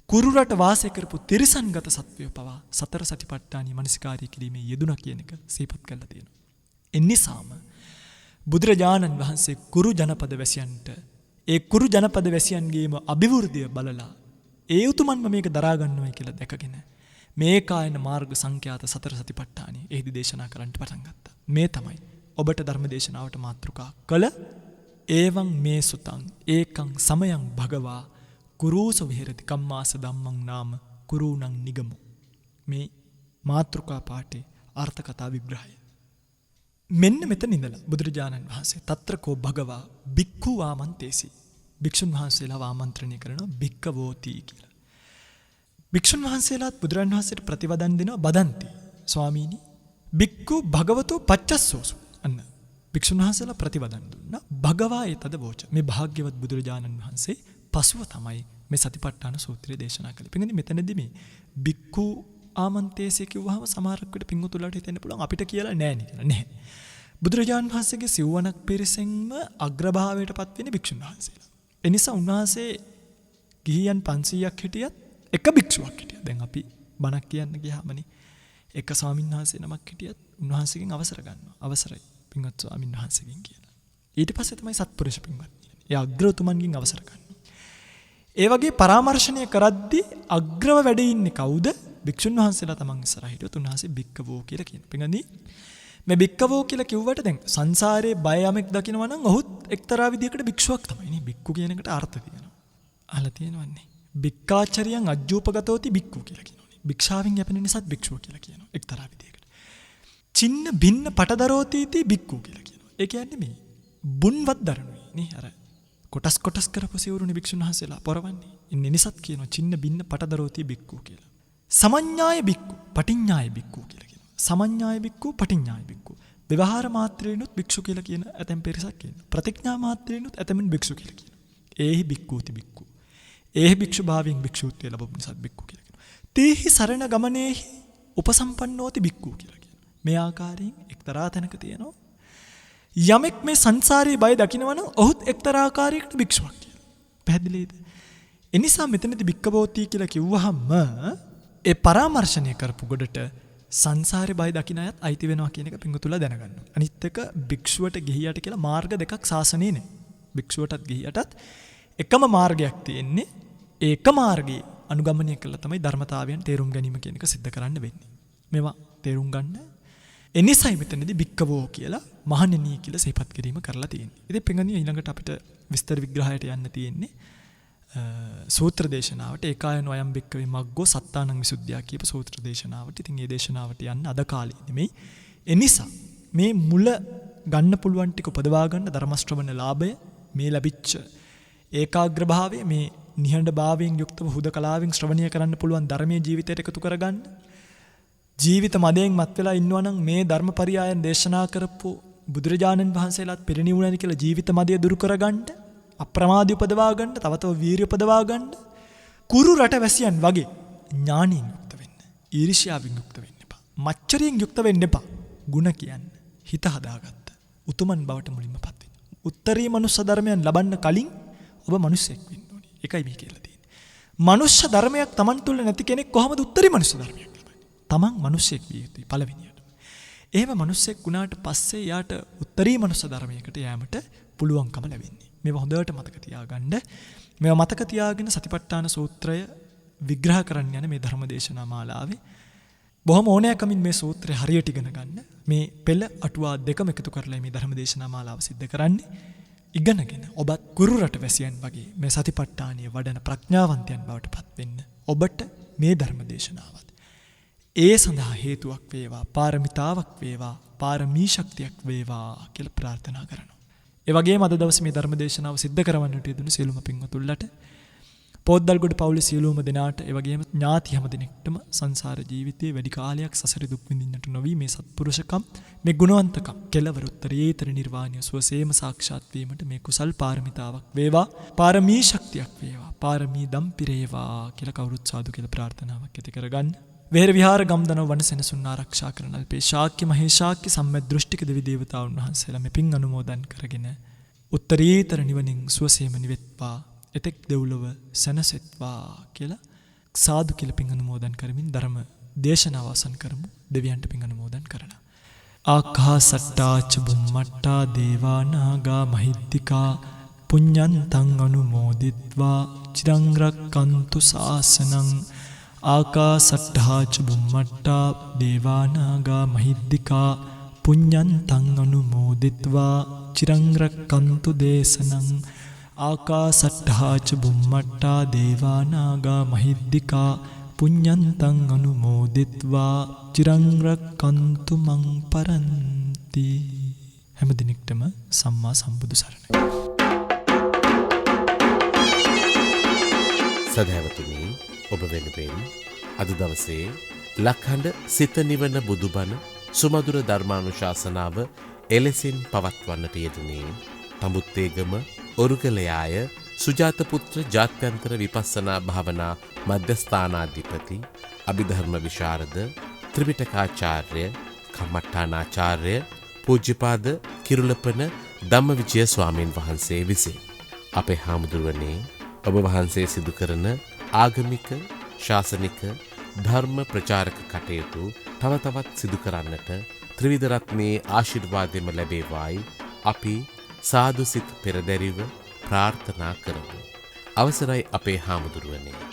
කුරු රට වාසය කරපු තිරිසන්ගත සත්වයෝ පවා සතර සතිපට්ඨානී මනසිකාරය කිරීමේ යෙදුණා කියන එක සිහිපත් කරලා තියෙනවා. එනිසාම බුදුරජාණන් වහන්සේ කුරු ජනපද වැසියන්ට ඒ කුරු ජනපද වැසියන්ගේම අභිවෘද්ධිය බලලා ඒ උතුමන්ම මේක දරා ගන්නවයි කියලා දැකගෙන මේ කායන මාර්ග සංඛ්‍යාත සතර සතිපට්ඨානී එහිදී දේශනා කරන්න පටන් ගත්තා. මේ තමයි ඔබට ධර්ම දේශනාවට මාතෘකා කළ ඒවං මේ සුතං ඒකං සමයං භගවා කුරුස විහෙරති කම්මාස ධම්මං නාම කුරුණං නිගමු. මේ මාතෘකා පාඨේ අර්ථ කතා විග්‍රහය. මෙන්න මෙතන ඉඳලා බුදුරජාණන් වහන්සේ తත්‍රකෝ භගවා භික්ඛු ආමන්තේසි. භික්ෂුන් වහන්සේලා ආමන්ත්‍රණය කරනවා භික්ඛවෝති කියලා. භික්ෂුන් වහන්සේලාත් බුදුරන් වහන්සේට ප්‍රතිවදන් දෙනවා බදන්ති. ස්වාමීනි භික්ඛු භගවතෝ පච්චස්සෝසු. අන්න භික්ෂුන් වහන්සේලා ප්‍රතිවදන් දුන්නා. භගවා ඒතද වෝච. මේ භාග්‍යවත් බුදුරජාණන් වහන්සේ පසුව තමයි මේ සතිපට්ඨාන සූත්‍රය දේශනා කළේ. පින්වත්නි මෙතනදී මේ භික්ඛු ආමන්තේසී කිව්වහම සමහරක් විට පින්වතුන්ලාට හිතෙන්න පුළුවන් අපිට කියලා නෑනේ කියලා. නැහැ. බුදුරජාණන් වහන්සේගේ සිව්වණක් පිරිසෙන්ම අග්‍රභාවයට පත් වෙන්නේ භික්ෂුන් වහන්සේලා. ඒ නිසා උන්වහන්සේ ගිහියන් 500ක් හිටියත් එක භික්ෂුවක් හිටියා. දැන් අපි බණක් කියන්න ගියාමනේ එක ස්වාමීන් වහන්සේ නමක් හිටියත් උන්වහන්සේගෙන් අවසර ගන්නවා. අවසරයි පින්වත් ස්වාමීන් වහන්සේගෙන් කියලා. ඊට පස්සේ තමයි සත්පුරුෂ පින්වත්නි. ඒ අග්‍රතුමන්ගෙන් අවසර ගන්නවා. ඒ වගේ පරාමර්ශණය කරද්දී අග්‍රව වැඩ ඉන්නේ කවුද? භික්ෂුන් වහන්සේලා තමන් ඉස්සරහ හිටියොත් උන්වහන්සේ භික්ඛවෝ කියලා කියනවා. පින්වත්නි මේ භික්ඛවෝ කියලා කිව්වට දැන් සංසාරේ බය යමෙක් දකිනවා නම් ඔහුත් එක්තරා විදියකට භික්ෂුවක් තමයි නේ. භික්ඛු කියන එකට අර්ථ තියෙනවා. අහලා තියෙනවන්නේ. භික්ඛාචරියං අජ්ජූපගතෝති භික්ඛු කියලා කියනෝනේ. භික්ෂාවෙන් යැපෙන නිසාත් භික්ෂුව කියලා කියනවා එක්තරා විදියකට. චින්න භින්න පටදරෝතීති භික්ඛු කියලා කියනවා. ඒ කියන්නේ මේ බුන්වත් දරනුයි නේ. අර කොටස් කරපු සිවුරුනේ භික්ෂුන් වහන්සේලා පොරවන්නේ. ඉන්නේ නිසාත් කියනවා චින්න භින්න පටදරෝති භික්ඛු කියලා. සමඤ්ඤාය භික්ඛු පටිඤ්ඤාය භික්ඛු කියලා කියනවා. සමඤ්ඤාය භික්ඛු පටිඤ්ඤාය භික්ඛු. ව්‍යවහාර මාත්‍රේනොත් භික්ෂු කියලා කියන ඇතැම් පිරිසක් කියනවා. ප්‍රතිඥා මාත්‍රේනොත් ඇතැම්ෙන් භික්ෂු කියලා කියනවා. ඒහි භික්ඛූති භික්ඛු. ඒහි භික්ෂු භාවයෙන් භික්ෂුත්වය ලැබුණු නිසා භික්ඛු කියලා කියනවා. තේහි සරණ ගමනේහි උපසම්පන්නෝති භික්ඛු කියලා කියනවා. මේ ආකාරයෙන් එක්තරා තැනක තියෙනවා යමෙක් මේ සංසාරයේ බය දකිනවා නම් ඔහුත් එක්තරා ආකාරයකට භික්ෂුවක් කියලා. පැහැදිලිද? ඒ නිසා මෙතනදී භික්ඛවෝති කියලා කිව්වහම ඒ පරාමර්ශණය කරපු ගොඩට සංසාරේ බය දකින අයත් අයිති වෙනවා කියන එක පිංගුතුලා දැනගන්න. අනිත් එක භික්ෂුවට ගිහියට කියලා මාර්ග දෙකක් සාසනේ නැහැ. භික්ෂුවටත් ගිහියටත් එකම මාර්ගයක් තියෙන්නේ. ඒක මාර්ගයේ අනුගමනය කළා තමයි ධර්මතාවයන් තේරුම් ගැනීම කියන එක सिद्ध කරන්න වෙන්නේ. මේවා තේරුම් ගන්න. එනිසයි මෙතනදී භික්ඛවෝ කියලා මහණෙනි කියලා සිහිපත් කිරීම කරලා තියෙන්නේ. ඉතින් පිංගුණිය ඊළඟට අපිට විස්තර විග්‍රහයට යන්න තියෙන්නේ. සූත්‍ර දේශනාවට ඒකායන වයම් බික්කවේ මග්ගෝ සත්තානං විසුද්ධියා කියපු සූත්‍ර දේශනාවට. ඉතින් මේ දේශනාවට යන්න අද කාලේ නෙමෙයි. ඒ නිසා මේ මුල ගන්න පුළුවන් ටික උපදවා ගන්න ධර්ම ශ්‍රවණ ලාභය, මේ ලැබිච්ච ඒකාග්‍ර භාවය, මේ නිහඬ භාවයෙන් යුක්තව හුදකලාවෙන් ශ්‍රවණය කරන්න පුළුවන් ධර්මයේ ජීවිතයට එකතු කරගන්න. ජීවිත මදයෙන් මත් වෙලා ඉන්නවා නම් මේ ධර්මපරියායන් දේශනා කරපු බුදුරජාණන් වහන්සේලාත් පිරිණිවුණානි කියලා ජීවිත මදය දුරු කරගන්න, අප්‍රමාදී උපදවා ගන්න, තව තව වීරිය උපදවා ගන්න, කුරු රට වැසියන් වගේ ඥානියෙන් යුක්ත වෙන්න, ඊර්ෂ්‍යාවෙන් යුක්ත වෙන්න එපා, මච්චරියෙන් යුක්ත වෙන්න එපා. ಗುಣ කියන්නේ හිත හදාගත්ත උතුමන් බවට මුලින්ම පත් වෙන්න. උත්තරී මනුස්ස ධර්මයන් ලබන්න කලින් ඔබ මිනිසෙක් වෙන්න ඕනේ. ඒකයි මේ කියලා තියෙන්නේ. මනුෂ්‍ය ධර්මයක් Taman තුල නැති කෙනෙක් කොහොමද උත්තරී මනුස්ස ධර්මයක් ලබන්නේ? Taman මිනිසෙක් විය යුතුයි පළවෙනියට. එහෙම මිනිසෙක් වුණාට පස්සේ යාට උත්තරී මනුස්ස ධර්මයකට යෑමට පුළුවන්කම ලැබෙන්නේ. මේවා හොඳට මතක තියාගන්න. මේවා මතක තියාගෙන සතිපට්ඨාන සූත්‍රය විග්‍රහ කරන්න යන මේ ධර්ම දේශනා මාලාවේ බොහොම ඕනෑකමින් මේ සූත්‍රය හරියට ඉගෙන ගන්න. මේ පෙළ අටුවා දෙකම එකතු කරලා මේ ධර්ම දේශනා මාලාව සිද්ධ කරන්නේ. ඉගෙනගෙන ඔබත් කුරු රට වැසියන් වගේ මේ සතිපට්ඨානිය වඩන ප්‍රඥාවන්තයන් බවට පත් වෙන්න ඔබට මේ ධර්ම දේශනාවත් ඒ සඳහා හේතුවක් වේවා, පාරමිතාවක් වේවා, පාරමී ශක්තියක් වේවා කියලා ප්‍රාර්ථනා කරනවා. ඒ වගේම අද දවසේ මේ ධර්ම දේශනාව සිද්ධ කරවන්නට යෙදුණු සියලුම පින්වතුන්ලට, පොත්දල්ගොඩ පවුලේ සියලුම දෙනාට, ඒ වගේම ඥාති හැම දිනෙකටම සංසාර ජීවිතයේ වැඩි කාලයක් සසර දුක් විඳින්නට නොවි මේ සත්පුරුෂකම්, මේ ගුණවන්තකම් කෙලවර උත්තරීතර නිර්වාණය සුවසේම සාක්ෂාත් වීමට මේ කුසල් පාරමිතාවක් වේවා, පාරමී ශක්තියක් වේවා, පාරමී දම් පිරේවා කියලා කවුරුත් සාදු කියලා ප්‍රාර්ථනාවක් ඇති කරගන්න. වෙහෙර විහාර ගම්දනව වන සෙනසුන් ආරක්ෂා කරන අල්පේ ශාක්‍ය මහේශාක්‍ය සම්මෙත් දෘෂ්ටික දෙවි දේවතාවුන් වහන්සේලා මෙපින් අනුමෝදන් කරගෙන උත්තරීතර නිවනින් සුවසේම නිවෙත්වා එතෙක් දෙව්ලොව සැනසෙත්වා කියලා සාදු කියලා පින් අනුමෝදන් කරමින් ධර්ම දේශනාව අවසන් කරමු. දෙවියන්ට පින් අනුමෝදන් කරලා. ආකාසට්ටාච බුම්මට්ටා දේවා නාග මහිද්దికා පුඤ්ඤන්තං අනුමෝදිත්වා චිරං රක්칸තු ශාසනං. ආකාසට්ටාච බුම්මට්ටා දේවා නාග මහිද්దికා පුඤ්ඤන්තං අනුමෝදිත්වා චිරං රක්칸තු දේශනං. ආකාසට්ටාච බුම්මට්ටා දේවා නාග මහිද්దికා පුඤ්ඤන්තං අනුමෝදිත්වා චිරං රක්칸තු මං පරන්ති. හැම දිනෙකටම සම්මා සම්බුදු සරණයි. සදහැවතුනි, ඔබ වෙනුවෙන් අද දවසේ ලක්හඬ සිත නිවන බුදුබණ සුමధుර ධර්මානුශාසනාව එලෙසින් පවත්වන්නට යෙදුනේ තඹුත්තේගම ඔරුගලයාය සුජාතපුත්‍ර ජාත්‍යන්තර විපස්සනා භාවනා මධ්‍යස්ථානාධිපති අභිධර්ම විශාරද ත්‍රිපිටකාචාර්ය කම්මට්ටානාචාර්ය පූජ්‍යපාද කිරුළපන ධම්මවිජය ස්වාමීන් වහන්සේ විසින්. අපේ හාමුදුරුවනේ, ඔබ වහන්සේ සිදු කරන ආගමික ශාසනික ධර්ම ප්‍රචාරක කටයුතු තව තවත් සිදු කරන්නට ත්‍රිවිධ රත්නයේ ආශිර්වාදෙම ලැබේවායි අපි සාදු සිත පෙරදැරිව ප්‍රාර්ථනා කරමු. අවසරයි අපේ හාමුදුරුවනේ.